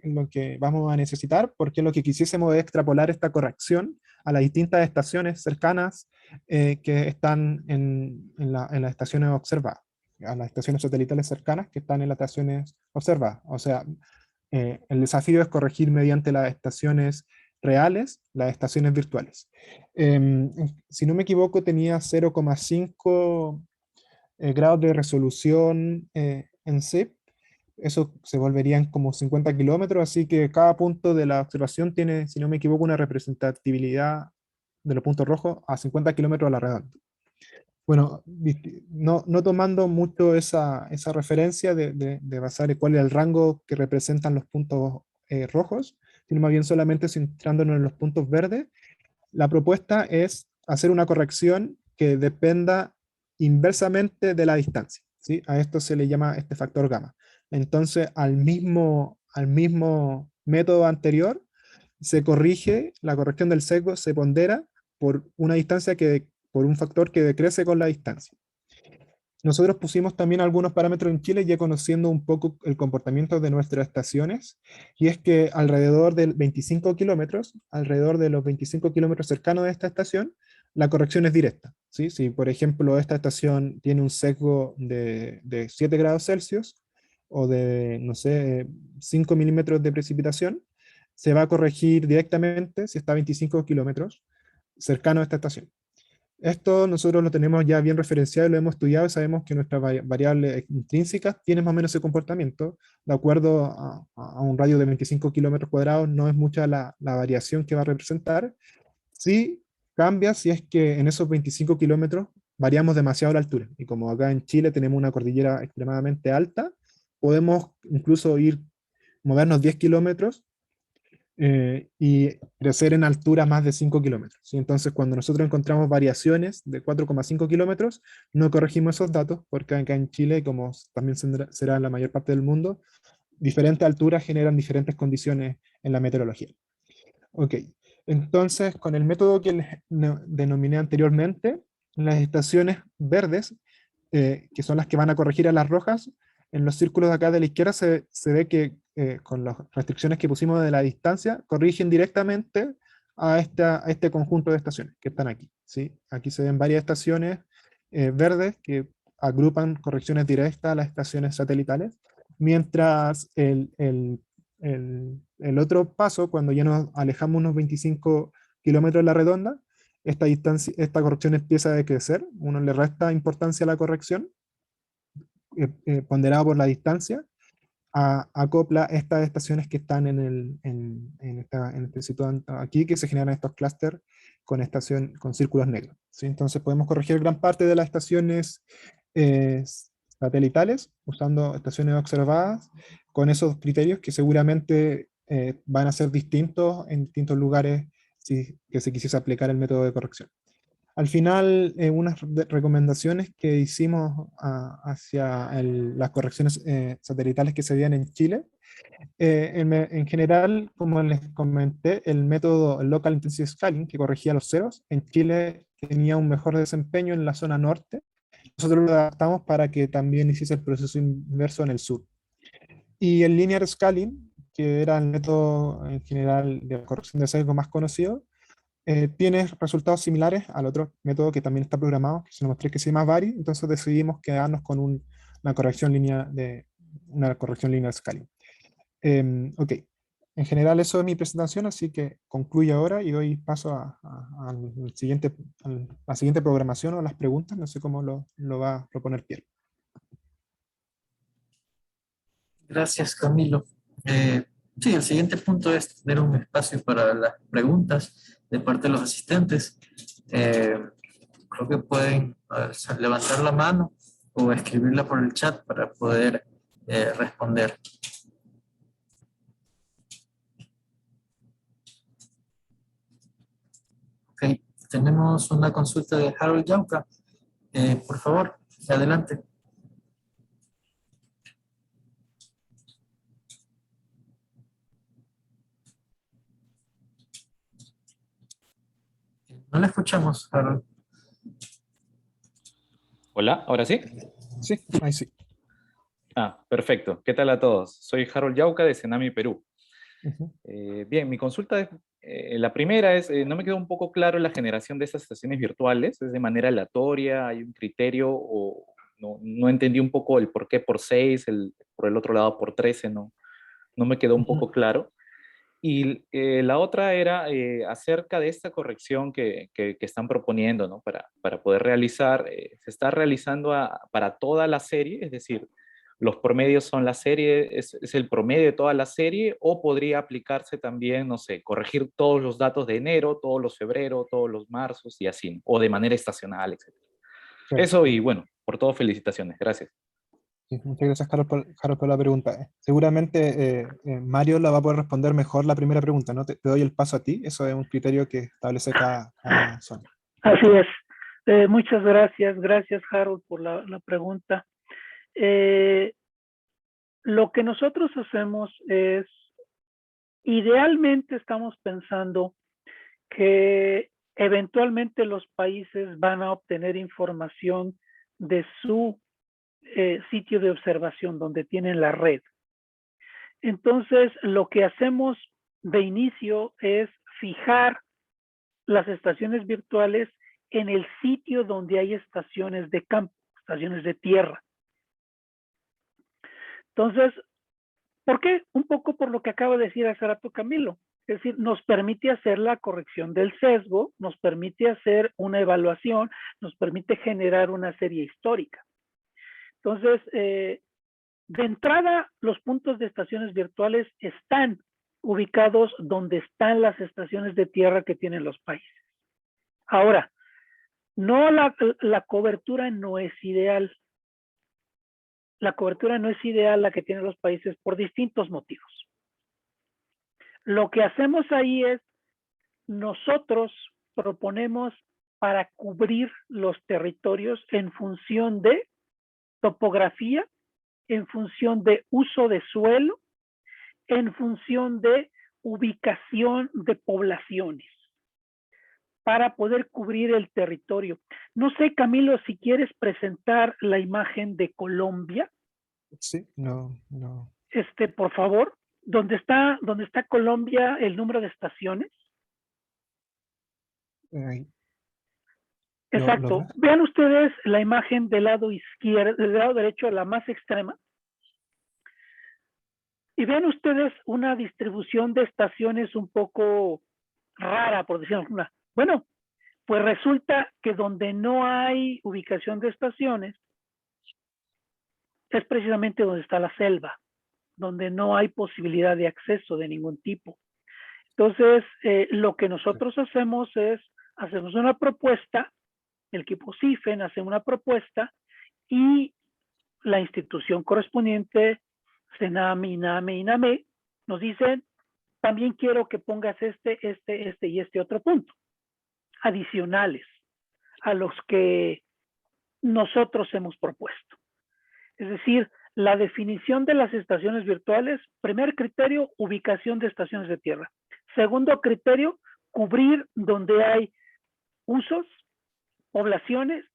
lo que vamos a necesitar, porque lo que quisiésemos es extrapolar esta corrección a las distintas estaciones cercanas que están en las estaciones observadas, a las estaciones satelitales cercanas que están en las estaciones observadas. O sea, el desafío es corregir mediante las estaciones reales, las estaciones virtuales. Si no me equivoco, tenía 0,5 grados de resolución en zip. Eso se volverían como 50 kilómetros, así que cada punto de la observación tiene, si no me equivoco, una representatividad de los puntos rojos a 50 kilómetros a la redonda. Bueno, no tomando mucho esa referencia de basar cuál es el rango que representan los puntos rojos, sino más bien solamente centrándonos en los puntos verdes, la propuesta es hacer una corrección que dependa inversamente de la distancia, ¿sí? A esto se le llama este factor gamma. Entonces, al mismo método anterior, se corrige, la corrección del sesgo se pondera por una distancia por un factor que decrece con la distancia. Nosotros pusimos también algunos parámetros en Chile, ya conociendo un poco el comportamiento de nuestras estaciones, y es que alrededor de los 25 kilómetros cercanos de esta estación, la corrección es directa, ¿sí? Si, por ejemplo, esta estación tiene un sesgo de 7 grados Celsius, o de, no sé, 5 milímetros de precipitación, se va a corregir directamente si está a 25 kilómetros cercano a esta estación. Esto nosotros lo tenemos ya bien referenciado y lo hemos estudiado y sabemos que nuestras variables intrínsecas tienen más o menos ese comportamiento. De acuerdo a un radio de 25 kilómetros cuadrados, no es mucha la variación que va a representar. Sí cambia si es que en esos 25 kilómetros variamos demasiado la altura. Y como acá en Chile tenemos una cordillera extremadamente alta, podemos incluso movernos 10 kilómetros y crecer en altura más de 5 kilómetros, ¿sí? Entonces, cuando nosotros encontramos variaciones de 4,5 kilómetros, no corregimos esos datos, porque acá en Chile, como también será en la mayor parte del mundo, diferentes alturas generan diferentes condiciones en la meteorología. Ok, entonces, con el método que les denominé anteriormente, las estaciones verdes, que son las que van a corregir a las rojas, en los círculos de acá de la izquierda se ve que con las restricciones que pusimos de la distancia, corrigen directamente a este conjunto de estaciones que están aquí, ¿sí? Aquí se ven varias estaciones verdes que agrupan correcciones directas a las estaciones satelitales, mientras el otro paso, cuando ya nos alejamos unos 25 kilómetros de la redonda, esta corrección empieza a decrecer, uno le resta importancia a la corrección, ponderado por la distancia, acopla estas estaciones que están en este sitio aquí, que se generan estos clústeres con círculos negros, ¿sí? Entonces podemos corregir gran parte de las estaciones eh, satelitales usando estaciones observadas con esos criterios que seguramente van a ser distintos en distintos lugares que se quisiese aplicar el método de corrección. Al final, unas recomendaciones que hicimos hacia las correcciones satelitales que se veían en Chile. En general, como les comenté, el método Local Intensity Scaling, que corregía los ceros, en Chile tenía un mejor desempeño en la zona norte. Nosotros lo adaptamos para que también hiciese el proceso inverso en el sur. Y el Linear Scaling, que era el método en general de corrección de sesgo más conocido, tiene resultados similares al otro método que también está programado, que se nos mostré que se llama Vari, entonces decidimos quedarnos con una corrección linear scaling. Ok, en general eso es mi presentación, así que concluyo ahora y doy paso a la siguiente programación o las preguntas, no sé cómo lo va a proponer Pierre. Gracias, Camilo. Sí, el siguiente punto es tener un espacio para las preguntas de parte de los asistentes. Creo que pueden levantar la mano o escribirla por el chat para poder responder. Ok, tenemos una consulta de Harold Yauca. Por favor, adelante. No la escuchamos, Harold. Hola, ¿ahora sí? Sí, ahí sí. Perfecto. ¿Qué tal a todos? Soy Harold Yauca de Cenami, Perú. Uh-huh. Bien, mi consulta es, la primera es, no me quedó un poco claro la generación de estas estaciones virtuales, ¿es de manera aleatoria, hay un criterio o no entendí un poco el por qué por 6, por el otro lado por 13, no me quedó un poco claro. Y la otra era acerca de esta corrección que están proponiendo, ¿no? Para poder realizar, se está realizando para toda la serie, es decir, los promedios son la serie, es el promedio de toda la serie, o podría aplicarse también, no sé, corregir todos los datos de enero, todos los febrero, todos los marzos y así, o de manera estacional, etc. Claro. Eso y bueno, por todo felicitaciones, gracias. Sí, muchas gracias, Harold, por la pregunta. Seguramente Mario la va a poder responder mejor la primera pregunta, ¿no? Te doy el paso a ti, eso es un criterio que establece cada zona. Así es. Muchas gracias. Gracias, Harold, por la pregunta. Lo que nosotros hacemos es, idealmente estamos pensando que eventualmente los países van a obtener información de su sitio de observación donde tienen la red. Entonces, lo que hacemos de inicio es fijar las estaciones virtuales en el sitio donde hay estaciones de campo, estaciones de tierra. Entonces, ¿por qué? Un poco por lo que acaba de decir hace rato Camilo. Es decir, nos permite hacer la corrección del sesgo, nos permite hacer una evaluación, nos permite generar una serie histórica. Entonces, de entrada, los puntos de estaciones virtuales están ubicados donde están las estaciones de tierra que tienen los países. Ahora, no la cobertura no es ideal. La cobertura no es ideal la que tienen los países por distintos motivos. Lo que hacemos ahí es, nosotros proponemos para cubrir los territorios en función de topografía, en función de uso de suelo, en función de ubicación de poblaciones, para poder cubrir el territorio. No sé, Camilo, si quieres presentar la imagen de Colombia. Sí, no. Por favor, ¿dónde está Colombia, el número de estaciones? Ahí. Exacto. Vean ustedes la imagen del lado izquierdo, del lado derecho, la más extrema. Y vean ustedes una distribución de estaciones un poco rara, por decirlo alguna. Bueno, pues resulta que donde no hay ubicación de estaciones es precisamente donde está la selva, donde no hay posibilidad de acceso de ningún tipo. Entonces, lo que nosotros hacemos es, hacemos una propuesta, el equipo CIFEN hace una propuesta y la institución correspondiente, CENAME, INAME, INAME, nos dicen, también quiero que pongas este y este otro punto, adicionales a los que nosotros hemos propuesto. Es decir, la definición de las estaciones virtuales, primer criterio, ubicación de estaciones de tierra. Segundo criterio, cubrir donde hay usos, poblaciones,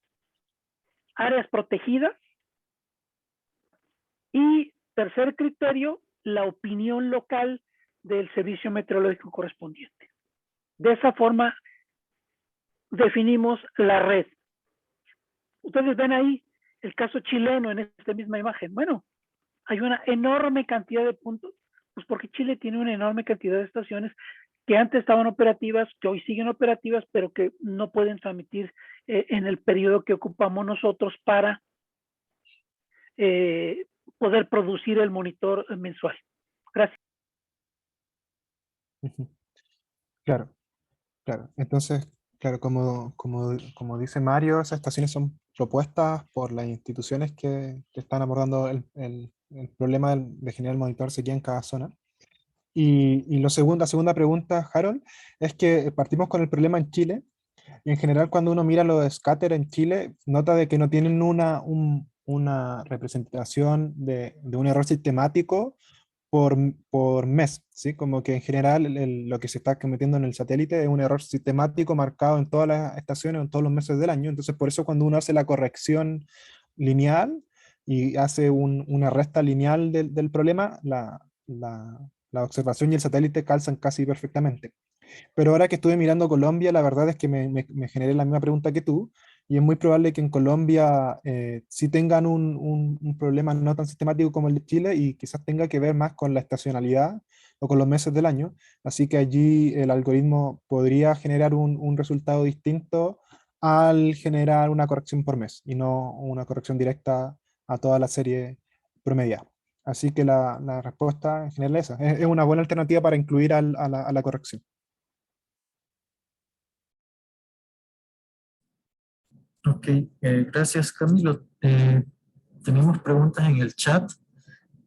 áreas protegidas. Y tercer criterio, la opinión local del servicio meteorológico correspondiente. De esa forma definimos la red. Ustedes ven ahí el caso chileno en esta misma imagen. Bueno, hay una enorme cantidad de puntos, pues porque Chile tiene una enorme cantidad de estaciones que antes estaban operativas, que hoy siguen operativas, pero que no pueden transmitir en el periodo que ocupamos nosotros para poder producir el monitor mensual. Gracias. Claro. Entonces, claro, como dice Mario, esas estaciones son propuestas por las instituciones que están abordando el problema de generar monitores aquí en cada zona. Y la segunda pregunta, Harold, es que partimos con el problema en Chile, y en general cuando uno mira los scatter en Chile, nota de que no tienen una representación de un error sistemático por mes, ¿sí? Como que en general lo que se está cometiendo en el satélite es un error sistemático marcado en todas las estaciones, en todos los meses del año. Entonces, por eso cuando uno hace la corrección lineal y hace una resta lineal del problema, la observación y el satélite calzan casi perfectamente. Pero ahora que estuve mirando Colombia, la verdad es que me generé la misma pregunta que tú, y es muy probable que en Colombia sí tengan un problema no tan sistemático como el de Chile, y quizás tenga que ver más con la estacionalidad o con los meses del año. Así que allí el algoritmo podría generar un resultado distinto al generar una corrección por mes, y no una corrección directa a toda la serie promediada. Así que la respuesta en general es esa. Es una buena alternativa para incluir a la corrección. Ok, gracias Camilo. tenemos preguntas en el chat.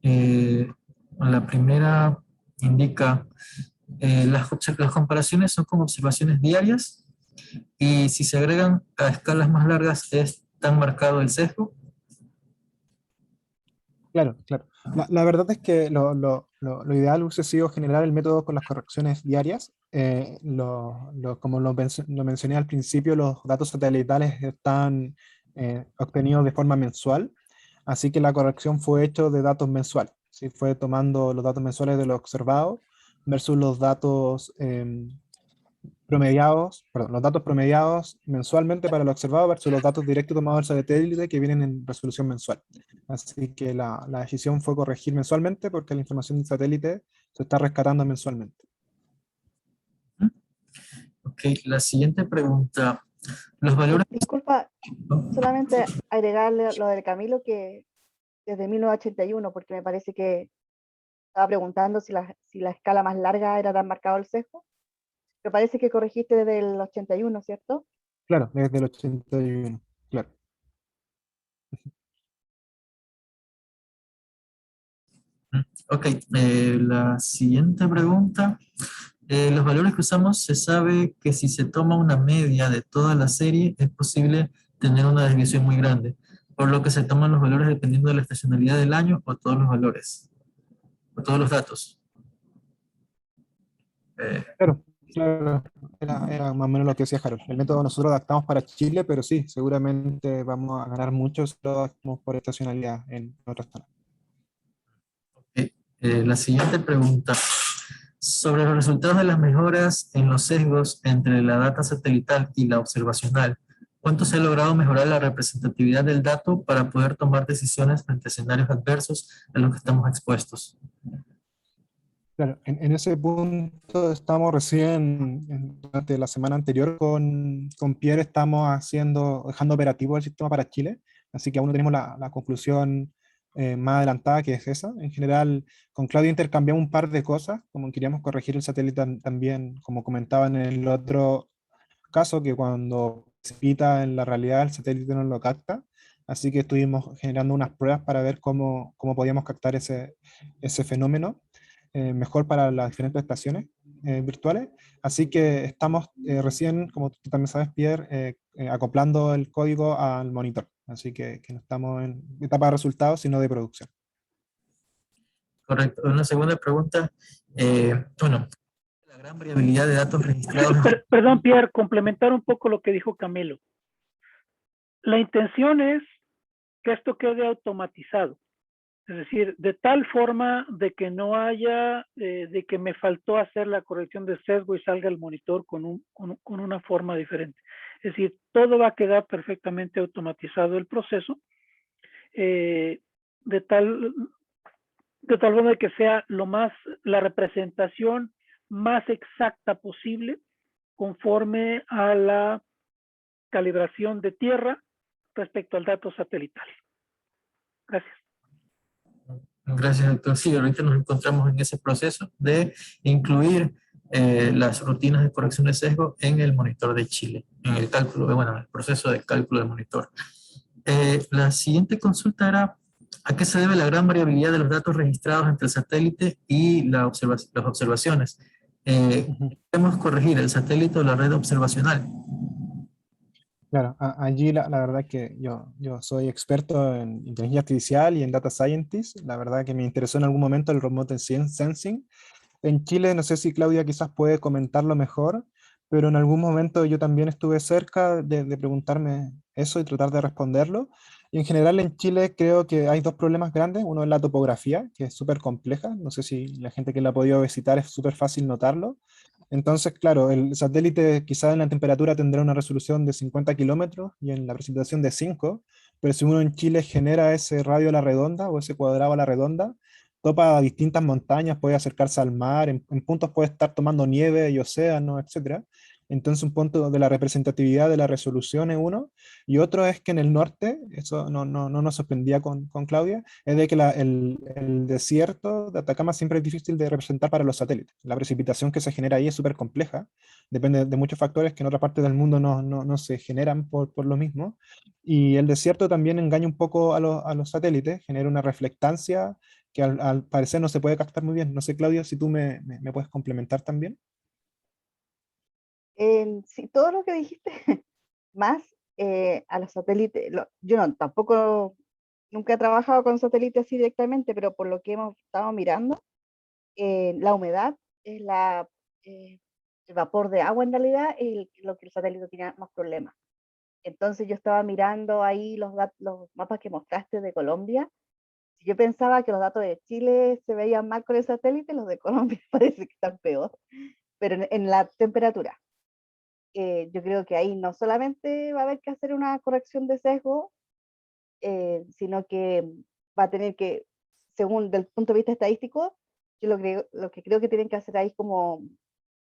La primera indica, las comparaciones son con observaciones diarias y si se agregan a escalas más largas es tan marcado el sesgo. Claro, claro. La verdad es que lo ideal hubiese sido generar el método con las correcciones diarias. Como lo mencioné al principio, los datos satelitales están obtenidos de forma mensual, así que la corrección fue hecha de datos mensuales. ¿Sí? Fue tomando los datos mensuales de lo observado versus los datos los datos promediados mensualmente para lo observado versus los datos directos tomados del satélite que vienen en resolución mensual. Así que la decisión fue corregir mensualmente porque la información del satélite se está rescatando mensualmente. Ok, la siguiente pregunta. Los valores... Disculpa, ¿no? solamente agregarle lo del Camilo que desde 1981, porque me parece que estaba preguntando si la escala más larga era tan marcado el sesgo. Me parece que corregiste desde el 81, ¿cierto? Claro, desde el 81, claro. Ok, la siguiente pregunta. Los valores que usamos, se sabe que si se toma una media de toda la serie, es posible tener una desviación muy grande, por lo que se toman los valores dependiendo de la estacionalidad del año o todos los valores, o todos los datos. Claro, claro. Era más o menos lo que decía Harold. El método nosotros adaptamos para Chile, pero sí, seguramente vamos a ganar mucho si lo adaptamos por estacionalidad en otras zonas. La siguiente pregunta. Sobre los resultados de las mejoras en los sesgos entre la data satelital y la observacional, ¿cuánto se ha logrado mejorar la representatividad del dato para poder tomar decisiones frente a escenarios adversos a los que estamos expuestos? Claro, en ese punto estamos recién, durante la semana anterior con Pierre estamos dejando operativo el sistema para Chile, así que aún no tenemos la conclusión más adelantada que es esa. En general, con Claudio intercambiamos un par de cosas, como queríamos corregir el satélite también, como comentaba en el otro caso, que cuando precipita en la realidad el satélite no lo capta, así que estuvimos generando unas pruebas para ver cómo podíamos captar ese fenómeno mejor para las diferentes estaciones virtuales. Así que estamos recién, como tú también sabes, Pierre, acoplando el código al monitor. Así que no estamos en etapa de resultados, sino de producción. Correcto. Una segunda pregunta. Bueno, la gran variabilidad de datos registrados. Perdón, Pierre, complementar un poco lo que dijo Camilo. La intención es que esto quede automatizado. Es decir, de tal forma de que no haya, de que me faltó hacer la corrección de sesgo y salga el monitor con una forma diferente. Es decir, todo va a quedar perfectamente automatizado el proceso, de tal forma de que sea la representación más exacta posible conforme a la calibración de tierra respecto al dato satelital. Gracias. Gracias, doctor. Sí, ahorita nos encontramos en ese proceso de incluir las rutinas de corrección de sesgo en el monitor de Chile, en el cálculo, bueno, en el proceso de cálculo del monitor. La siguiente consulta era, ¿a qué se debe la gran variabilidad de los datos registrados entre el satélite y las observaciones? ¿Podemos corregir el satélite o la red observacional? Claro, allí la verdad que yo soy experto en inteligencia artificial y en data scientist. La verdad que me interesó en algún momento el remote sensing. En Chile, no sé si Claudia quizás puede comentarlo mejor, pero en algún momento yo también estuve cerca de preguntarme eso y tratar de responderlo. Y en general en Chile creo que hay dos problemas grandes. Uno es la topografía, que es súper compleja. No sé si la gente que la ha podido visitar es súper fácil notarlo. Entonces, claro, el satélite quizás en la temperatura tendrá una resolución de 50 kilómetros y en la precipitación de 5, pero si uno en Chile genera ese radio a la redonda o ese cuadrado a la redonda, topa distintas montañas, puede acercarse al mar, en puntos puede estar tomando nieve y océano, etc. Entonces un punto de la representatividad de la resolución es uno, y otro es que en el norte, eso no nos sorprendía con Claudia, es de que el desierto de Atacama siempre es difícil de representar para los satélites. La precipitación que se genera ahí es súper compleja, depende de muchos factores que en otras partes del mundo no se generan por lo mismo, y el desierto también engaña un poco a los satélites, genera una reflectancia que al parecer no se puede captar muy bien. No sé, Claudia, si tú me puedes complementar también. Sí, todo lo que dijiste, más a los satélites, yo no, tampoco, nunca he trabajado con satélites así directamente, pero por lo que hemos estado mirando, la humedad es el vapor de agua en realidad, lo que el satélite tiene más problemas. Entonces yo estaba mirando ahí los mapas que mostraste de Colombia. Si yo pensaba que los datos de Chile se veían mal con el satélite, los de Colombia parece que están peor, pero en la temperatura. Yo creo que ahí no solamente va a haber que hacer una corrección de sesgo, sino que va a tener que, según del punto de vista estadístico, yo lo que creo que tienen que hacer ahí es como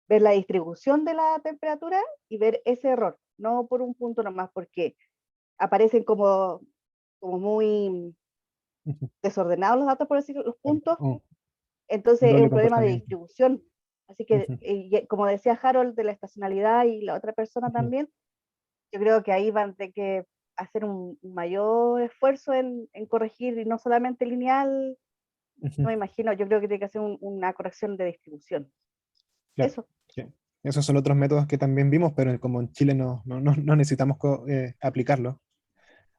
ver la distribución de la temperatura y ver ese error, no por un punto nomás, porque aparecen como muy Ujú. desordenados los datos, por decir los Claro. puntos, entonces es Doble un problema de comportamiento. distribución. Así que, Ujú, como decía Harold de la estacionalidad y la otra persona ujú, también, yo creo que ahí van a tener que hacer un mayor esfuerzo en corregir, y no solamente lineal, ujú. no me imagino, yo creo que tiene que hacer una corrección de distribución. Claro, Eso. sí. Esos son otros métodos que también vimos, pero como en Chile no necesitamos aplicarlos.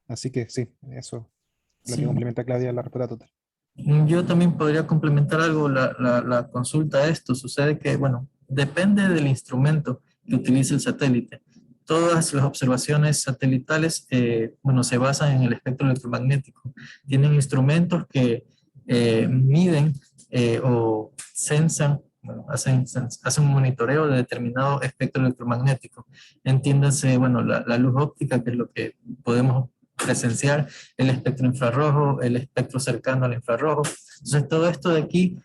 Así que sí, eso lo que Sí. complementa Claudia es la respuesta total. Yo también podría complementar algo la consulta a esto. Sucede que, bueno, depende del instrumento que utilice el satélite. Todas las observaciones satelitales, bueno, se basan en el espectro electromagnético. Tienen instrumentos que miden o sensan, bueno, hacen un monitoreo de determinado espectro electromagnético. Entiéndase, bueno, la luz óptica, que es lo que podemos presenciar, el espectro infrarrojo, el espectro cercano al infrarrojo. Entonces, todo esto de aquí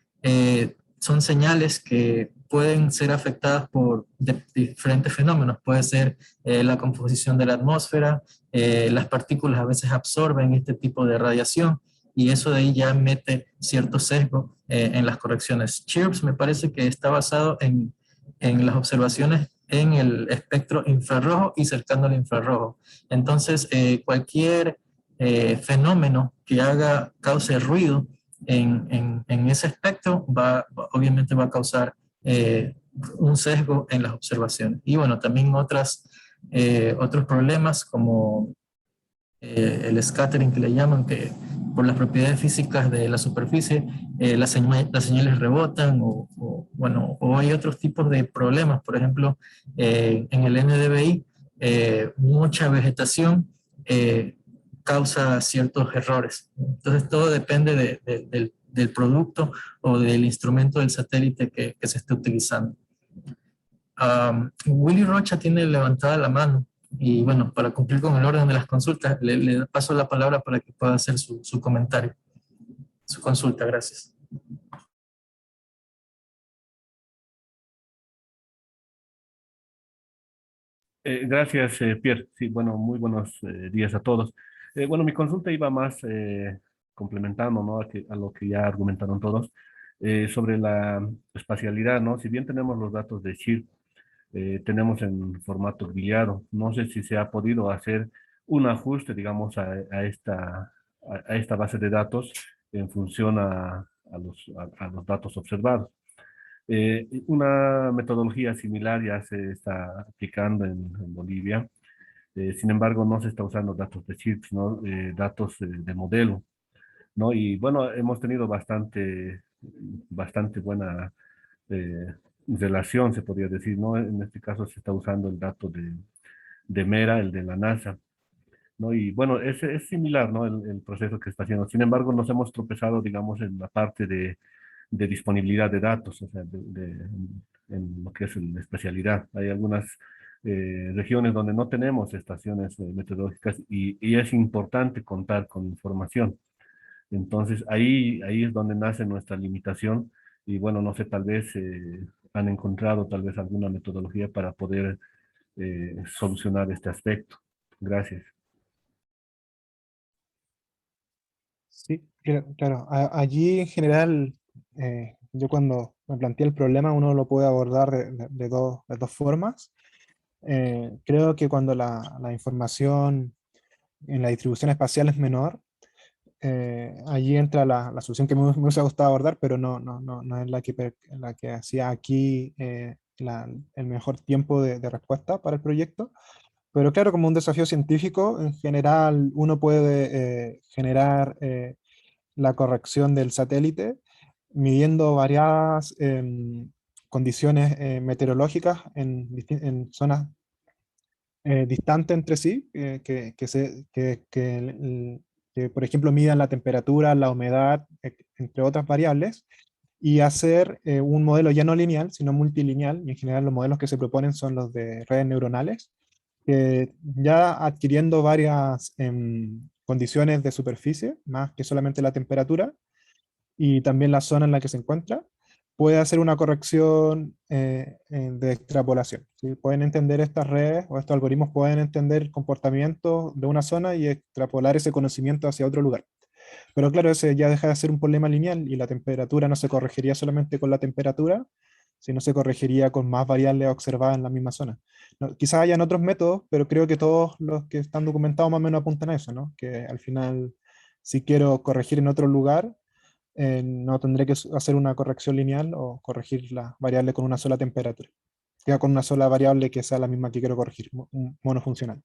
son señales que pueden ser afectadas por diferentes fenómenos. Puede ser la composición de la atmósfera, las partículas a veces absorben este tipo de radiación y eso de ahí ya mete cierto sesgo en las correcciones. CHIRPS me parece que está basado en las observaciones en el espectro infrarrojo y cercano al infrarrojo. Entonces, cualquier fenómeno que cause ruido en ese espectro obviamente va a causar un sesgo en las observaciones. Y bueno, también otros problemas como el scattering que le llaman, que por las propiedades físicas de la superficie, las señales rebotan bueno, o hay otros tipos de problemas. Por ejemplo, en el NDVI, mucha vegetación causa ciertos errores. Entonces, todo depende del producto o del instrumento del satélite que se esté utilizando. Willy Rocha tiene levantada la mano y bueno, para cumplir con el orden de las consultas, le paso la palabra para que pueda hacer su comentario, su consulta. Gracias. Gracias, Pierre. Sí, bueno, muy buenos días a todos. Bueno, mi consulta iba más complementando, ¿no? A lo que ya argumentaron todos sobre la espacialidad, ¿no? Si bien tenemos los datos de CHIRP, tenemos en formato grillado. No sé si se ha podido hacer un ajuste, digamos, a esta base de datos en función a los datos observados. Una metodología similar ya se está aplicando en Bolivia. Sin embargo, no se está usando datos de chip, sino datos de modelo, ¿no? Y bueno, hemos tenido bastante buena eh, relación, se podría decir, ¿no? En este caso se está usando el dato de Mera, el de la NASA, ¿no? Y bueno, es similar, ¿no? El proceso que está haciendo. Sin embargo, nos hemos tropezado, digamos, en la parte de disponibilidad de datos, o sea, en lo que es la especialidad. Hay algunas regiones donde no tenemos estaciones meteorológicas y es importante contar con información. Entonces, ahí es donde nace nuestra limitación y bueno, no sé, tal vez han encontrado tal vez alguna metodología para poder solucionar este aspecto. Gracias. Sí, claro. Allí en general, yo cuando me planteé el problema, uno lo puede abordar de dos formas. Creo que cuando la información en la distribución espacial es menor, allí entra la solución que me hubiese gustado abordar, pero no es la que hacía aquí el mejor tiempo de respuesta para el proyecto. Pero claro, como un desafío científico, en general uno puede generar la corrección del satélite midiendo variadas condiciones meteorológicas en zonas distantes entre sí, que, por ejemplo, midan la temperatura, la humedad, entre otras variables, y hacer un modelo ya no lineal, sino multilineal, y en general los modelos que se proponen son los de redes neuronales, que ya adquiriendo varias condiciones de superficie, más que solamente la temperatura, y también la zona en la que se encuentra, puede hacer una corrección de extrapolación. ¿Sí? Pueden entender estas redes o estos algoritmos pueden entender el comportamiento de una zona y extrapolar ese conocimiento hacia otro lugar. Pero claro, ese ya deja de ser un problema lineal y la temperatura no se corregiría solamente con la temperatura, sino se corregiría con más variables observadas en la misma zona. No, quizás hayan otros métodos, pero creo que todos los que están documentados más o menos apuntan a eso, ¿no? Que al final, si quiero corregir en otro lugar, no tendré que hacer una corrección lineal o corregir la variable con una sola temperatura. Queda con una sola variable que sea la misma que quiero corregir, un monofuncional.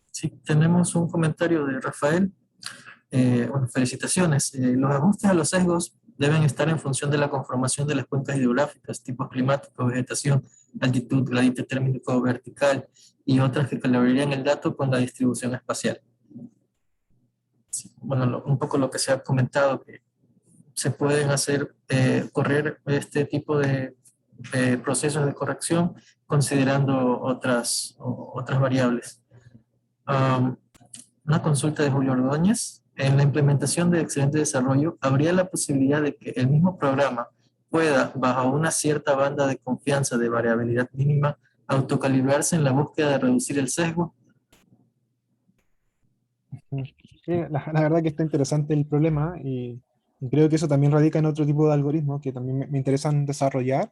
Sí, tenemos un comentario de Rafael. Bueno, felicitaciones. Los ajustes a los sesgos deben estar en función de la conformación de las cuencas hidrográficas, tipos climáticos, vegetación, altitud, gradiente térmico vertical y otras que calibrarían el dato con la distribución espacial. Sí, bueno, un poco lo que se ha comentado, que se pueden hacer, correr este tipo de procesos de corrección considerando otras variables. Una consulta de Julio Ordóñez. En la implementación de excelente desarrollo, ¿habría la posibilidad de que el mismo programa pueda, bajo una cierta banda de confianza de variabilidad mínima, autocalibrarse en la búsqueda de reducir el sesgo? La verdad que está interesante el problema y creo que eso también radica en otro tipo de algoritmos que también me interesan desarrollar.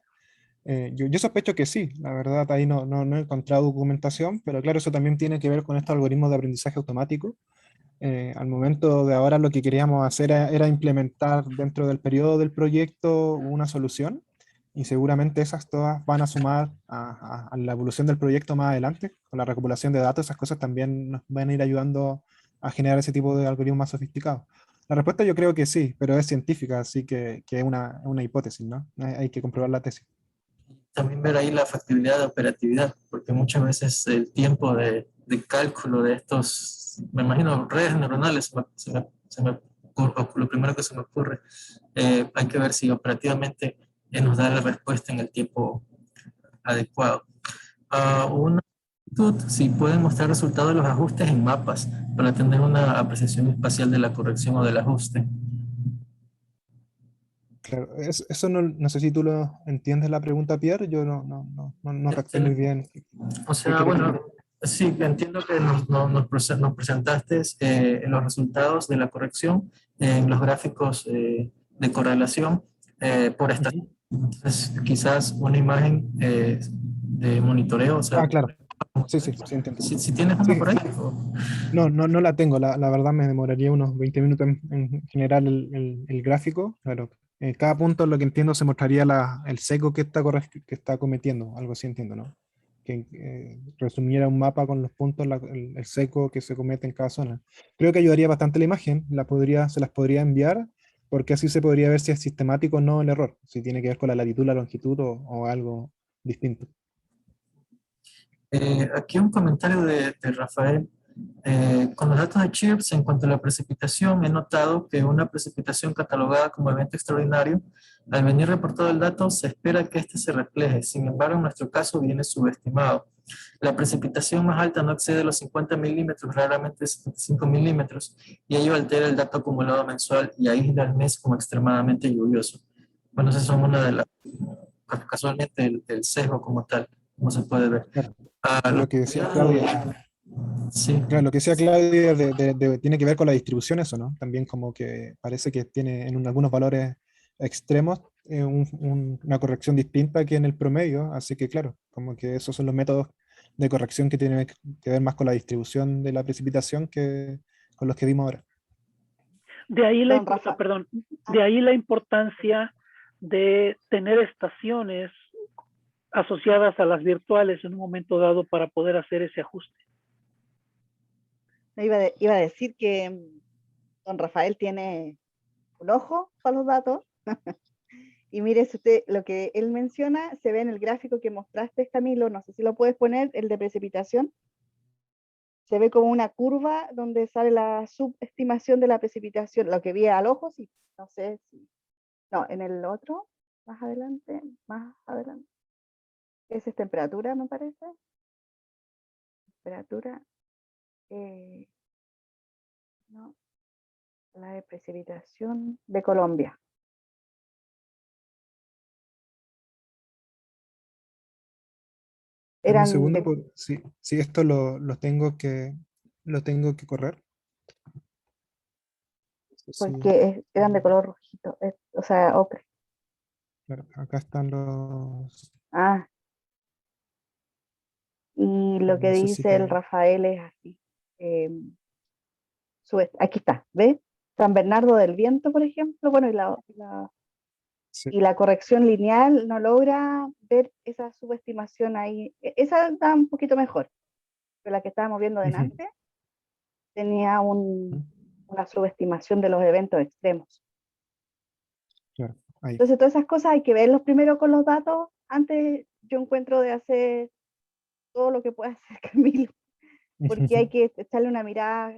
Yo sospecho que sí, la verdad ahí no he encontrado documentación, pero claro, eso también tiene que ver con estos algoritmos de aprendizaje automático. Al momento de ahora lo que queríamos hacer era implementar dentro del periodo del proyecto una solución y seguramente esas todas van a sumar a la evolución del proyecto más adelante. Con la recopilación de datos, esas cosas también nos van a ir ayudando a generar ese tipo de algoritmos más sofisticados. La respuesta yo creo que sí, pero es científica, así que es una hipótesis, ¿no? Hay que comprobar la tesis. También ver ahí la factibilidad de operatividad, porque muchas veces el tiempo de cálculo de estos, me imagino, redes neuronales, lo primero que se me ocurre, hay que ver si operativamente nos da la respuesta en el tiempo adecuado. Una actitud, si pueden mostrar resultados de los ajustes en mapas para tener una apreciación espacial de la corrección o del ajuste. Claro, eso no sé si tú lo entiendes la pregunta, Pierre, yo no capté muy bien. O sea, bueno, sí, entiendo que nos presentaste los resultados de la corrección en los gráficos de correlación por estación. Entonces, quizás una imagen de monitoreo, o sea, Claro. Sí, entiendo. si tienes una Sí, por ahí. no la tengo, la verdad me demoraría unos 20 minutos en generar el gráfico. Claro, cada punto, lo que entiendo, se mostraría el sesgo que está cometiendo, algo así entiendo, ¿no? Que resumiera un mapa con los puntos, el sesgo que se comete en cada zona. Creo que ayudaría bastante la imagen, se las podría enviar, porque así se podría ver si es sistemático o no el error, si tiene que ver con la latitud, la longitud o algo distinto. Aquí un comentario de Rafael. Con los datos de CHIRPS en cuanto a la precipitación, he notado que una precipitación catalogada como evento extraordinario, al venir reportado el dato, se espera que este se refleje. Sin embargo, en nuestro caso viene subestimado. La precipitación más alta no excede los 50 milímetros, raramente 75 milímetros, y ello altera el dato acumulado mensual y aísla el mes como extremadamente lluvioso. Bueno, esas son una de las, casualmente el sesgo como tal, como se puede ver. Claro. Lo Lo que que decía había- Claudia, Sí, claro, lo que decía Claudia tiene que ver con la distribución eso, ¿no? También como que parece que tiene en algunos valores extremos una corrección distinta que en el promedio, así que claro, como que esos son los métodos de corrección que tienen que ver más con la distribución de la precipitación que con los que vimos ahora. De ahí Don Rafa. perdón, de ahí la importancia de tener estaciones asociadas a las virtuales en un momento dado para poder hacer ese ajuste. Iba a decir que don Rafael tiene un ojo para los datos. Y mire, si usted, lo que él menciona se ve en el gráfico que mostraste, Camilo, no sé si lo puedes poner, el de precipitación. Se ve como una curva donde sale la subestimación de la precipitación, lo que vi al ojo, sí, no sé si, no, en el otro, más adelante, esa es temperatura, me parece, temperatura, no, la de precipitación de Colombia. Dame un Eran segundo, de, si esto lo tengo que correr. Sí, porque eran de color rojito, o sea, ocre. claro, acá están los... Ah, y lo que No sé si dice el te... Rafael es así. Aquí está, ¿ves? San Bernardo del Viento, por ejemplo, bueno, Sí. y la corrección lineal no logra ver esa subestimación ahí. Esa está un poquito mejor, pero la que estábamos viendo delante tenía una subestimación de los eventos extremos. Claro, ahí. Entonces, todas esas cosas hay que verlos primero con los datos. Antes yo encuentro de hacer todo lo que pueda hacer Camilo, porque hay que echarle una mirada.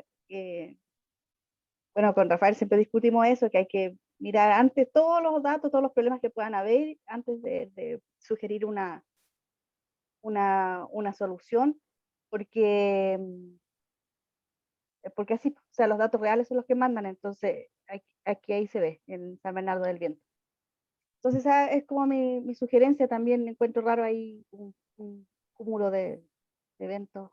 Bueno, con Rafael siempre discutimos eso, que hay que mirar antes todos los datos, todos los problemas que puedan haber, antes de sugerir una solución, porque, porque así, o sea, los datos reales son los que mandan, entonces aquí ahí se ve, en San Bernardo del Viento. Entonces esa es como mi sugerencia, también encuentro raro ahí un cúmulo de eventos.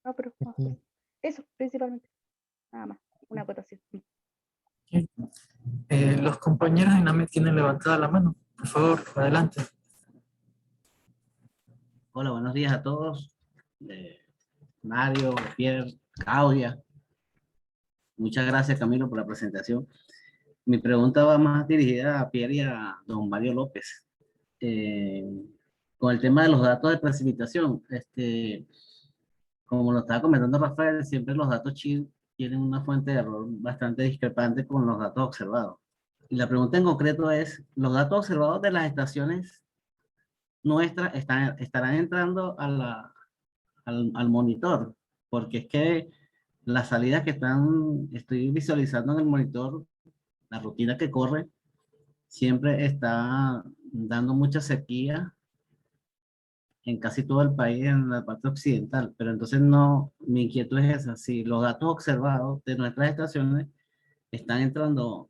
No, pero no sé. Eso, principalmente, nada más, una acotación. los compañeros de INAME tienen levantada la mano. Por favor, adelante. Hola, buenos días a todos. Mario, Pierre, Claudia. Muchas gracias, Camilo, por la presentación. Mi pregunta va más dirigida a Pierre y a don Mario López. Con el tema de los datos de precipitación, como lo estaba comentando Rafael, siempre los datos chinos tienen una fuente de error bastante discrepante con los datos observados. Y la pregunta en concreto es, ¿los datos observados de las estaciones nuestras estarán entrando al monitor? Porque es que las salidas que estoy visualizando en el monitor, la rutina que corre, siempre está dando mucha sequía en casi todo el país, en la parte occidental, pero entonces no, mi inquietud es esa, si los datos observados de nuestras estaciones están entrando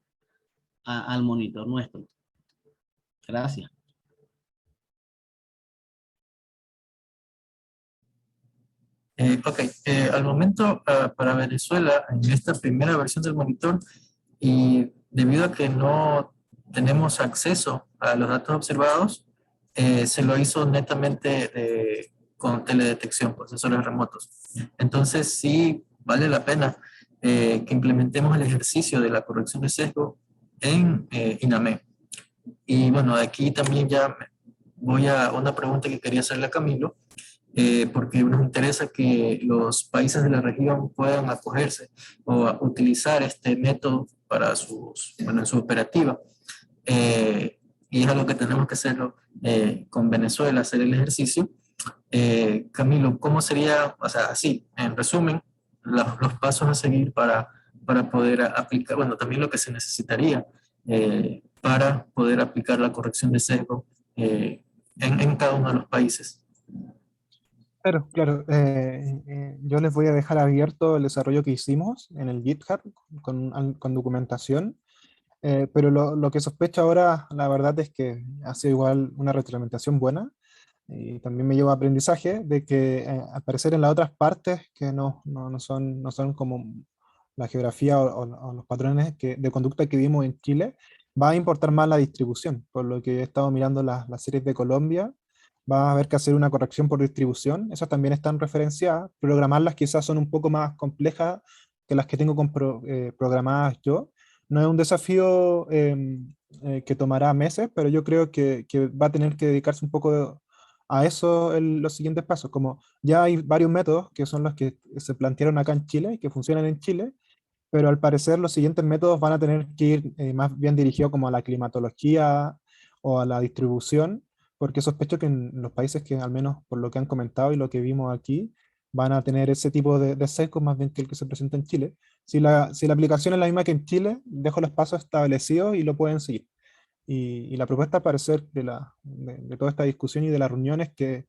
al monitor nuestro. Gracias. Ok, al momento para Venezuela, en esta primera versión del monitor, y debido a que no tenemos acceso a los datos observados, se lo hizo netamente con teledetección, por sensores remotos. Entonces sí vale la pena que implementemos el ejercicio de la corrección de sesgo en INAME. Y bueno, aquí también ya voy a una pregunta que quería hacerle a Camilo, porque nos interesa que los países de la región puedan acogerse o utilizar este método para en su operativa. Y es algo que tenemos que hacerlo con Venezuela, hacer el ejercicio. Camilo, ¿cómo sería, o sea, así, en resumen, los pasos a seguir para poder aplicar, bueno, también lo que se necesitaría para poder aplicar la corrección de sesgo en cada uno de los países? Claro, claro. Yo les voy a dejar abierto el desarrollo que hicimos en el GitHub con documentación, pero lo que sospecho ahora, la verdad es que ha sido igual una retroalimentación buena y también me lleva aprendizaje de que al parecer en las otras partes que no son como la geografía o los patrones de conducta que vimos en Chile, va a importar más la distribución, por lo que he estado mirando las series de Colombia, va a haber que hacer una corrección por distribución, esas también están referenciadas, programarlas quizás son un poco más complejas que las que tengo programadas yo. No es un desafío que tomará meses, pero yo creo que va a tener que dedicarse un poco a eso los siguientes pasos, como ya hay varios métodos que son los que se plantearon acá en Chile y que funcionan en Chile, pero al parecer los siguientes métodos van a tener que ir más bien dirigidos como a la climatología o a la distribución, porque sospecho que en los países que al menos por lo que han comentado y lo que vimos aquí, van a tener ese tipo de sesgos más bien que el que se presenta en Chile. Si la aplicación es la misma que en Chile, dejo los pasos establecidos y lo pueden seguir. Y la propuesta al parecer de toda esta discusión y de las reuniones que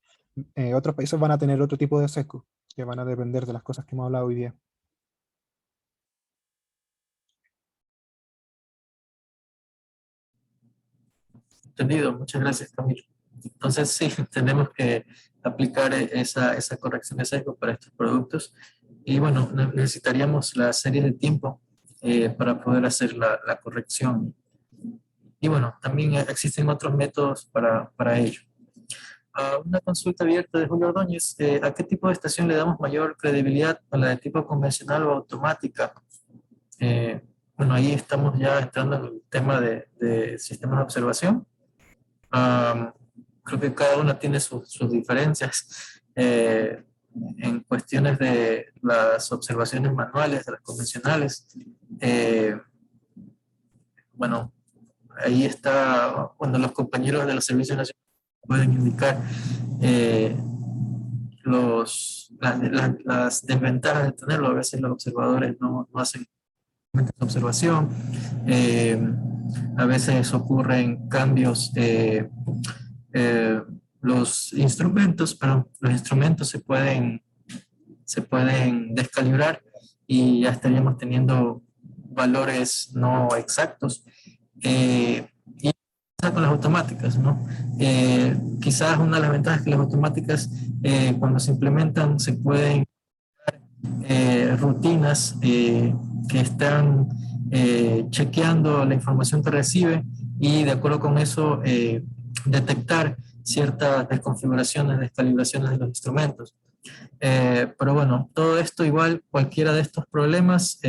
otros países van a tener otro tipo de sesgos, que van a depender de las cosas que hemos hablado hoy día. Entendido, muchas gracias, Camilo. Entonces, sí, tenemos que aplicar esa corrección de sesgo para estos productos. Y bueno, necesitaríamos la serie de tiempo para poder hacer la corrección. Y bueno, también existen otros métodos para ello. Una consulta abierta de Julio Ordóñez. ¿A qué tipo de estación le damos mayor credibilidad? ¿A la de tipo convencional o automática? Bueno, ahí estamos ya entrando en el tema de sistemas de observación. Creo que cada una tiene sus diferencias en cuestiones de las observaciones manuales, de las convencionales. Bueno, ahí está, cuando los compañeros de los servicios nacionales pueden indicar las desventajas de tenerlo. A veces los observadores no hacen observación, a veces ocurren cambios, los instrumentos se pueden descalibrar y ya estaríamos teniendo valores no exactos. Y pasa con las automáticas, ¿no? Quizás una de las ventajas es que las automáticas, cuando se implementan, se pueden rutinas que están chequeando la información que recibe y de acuerdo con eso detectar ciertas desconfiguraciones, descalibraciones de los instrumentos. Pero bueno, todo esto igual, cualquiera de estos problemas,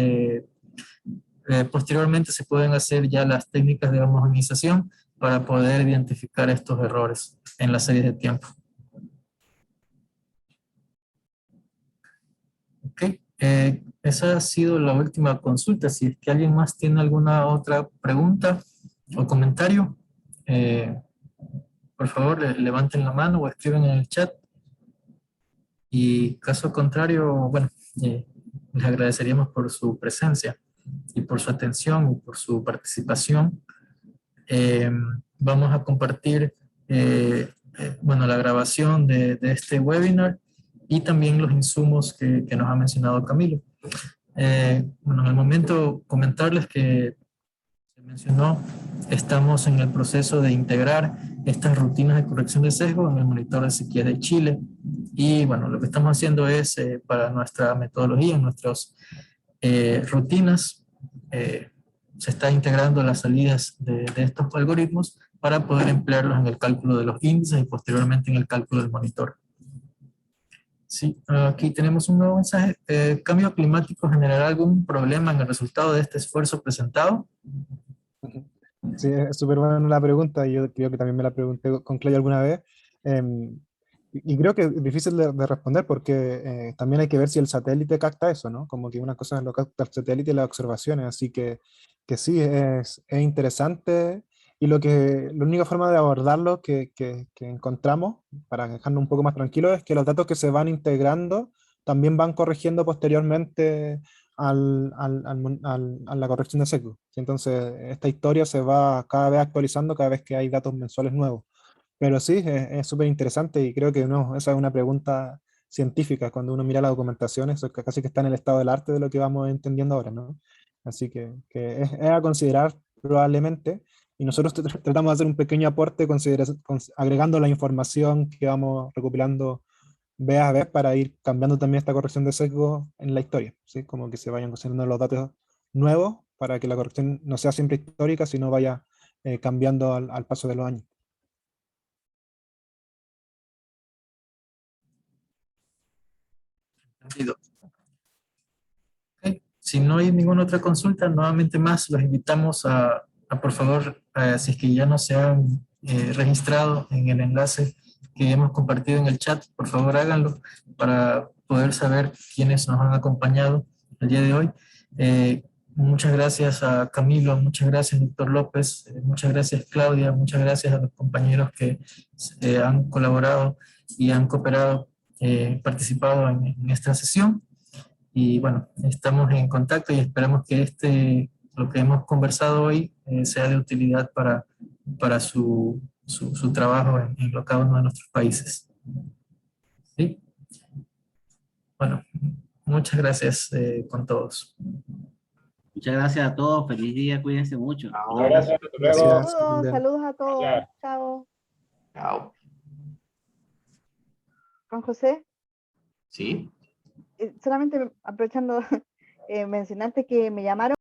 posteriormente se pueden hacer ya las técnicas de homogenización para poder identificar estos errores en las series de tiempo. Ok, esa ha sido la última consulta. Si es que alguien más tiene alguna otra pregunta o comentario, por favor levanten la mano o escriben en el chat. Y caso contrario, bueno, les agradeceríamos por su presencia y por su atención y por su participación. Vamos a compartir bueno, la grabación de este webinar y también los insumos que nos ha mencionado Camilo. Bueno, en el momento comentarles que se mencionó, estamos en el proceso de integrar estas rutinas de corrección de sesgo en el monitor de sequía de Chile. Y bueno, lo que estamos haciendo es para nuestra metodología, nuestras rutinas, se está integrando las salidas de estos algoritmos para poder emplearlos en el cálculo de los índices y posteriormente en el cálculo del monitor. Sí, aquí tenemos un nuevo mensaje. ¿Cambio climático generará algún problema en el resultado de este esfuerzo presentado? Sí, es súper buena la pregunta, y yo creo que también me la pregunté con Clay alguna vez. Y creo que es difícil de responder porque también hay que ver si el satélite capta eso, ¿no? Como que una cosa es lo que capta el satélite y las observaciones, así que sí, es interesante. Y la única forma de abordarlo que encontramos, para dejarnos un poco más tranquilos, es que los datos que se van integrando también van corrigiendo posteriormente a la corrección de sesgo. Entonces, esta historia se va cada vez actualizando cada vez que hay datos mensuales nuevos. Pero sí, es súper interesante y creo que no, esa es una pregunta científicas. Cuando uno mira la documentación, eso casi que está en el estado del arte de lo que vamos entendiendo ahora, ¿no? Así que es a considerar probablemente, y nosotros tratamos de hacer un pequeño aporte agregando la información que vamos recopilando vez a vez para ir cambiando también esta corrección de sesgo en la historia, ¿sí? Como que se vayan considerando los datos nuevos para que la corrección no sea siempre histórica, sino vaya cambiando al paso de los años. Entendido. Ok. Si no hay ninguna otra consulta, nuevamente más los invitamos a por favor, si es que ya no se han registrado en el enlace que hemos compartido en el chat, por favor háganlo para poder saber quiénes nos han acompañado el día de hoy. Muchas gracias a Camilo, muchas gracias Víctor López, muchas gracias Claudia, muchas gracias a los compañeros que han colaborado y han cooperado, participado en esta sesión. Y bueno, estamos en contacto y esperamos que lo que hemos conversado hoy sea de utilidad para su trabajo en cada uno de nuestros países. ¿Sí? Bueno, muchas gracias con todos. Muchas gracias a todos. Feliz día. Cuídense mucho. Muchas gracias. Hasta luego. Gracias. Saludos a todos. Gracias. Chao. Chao. Juan José, ¿Sí? solamente aprovechando, mencionarte que me llamaron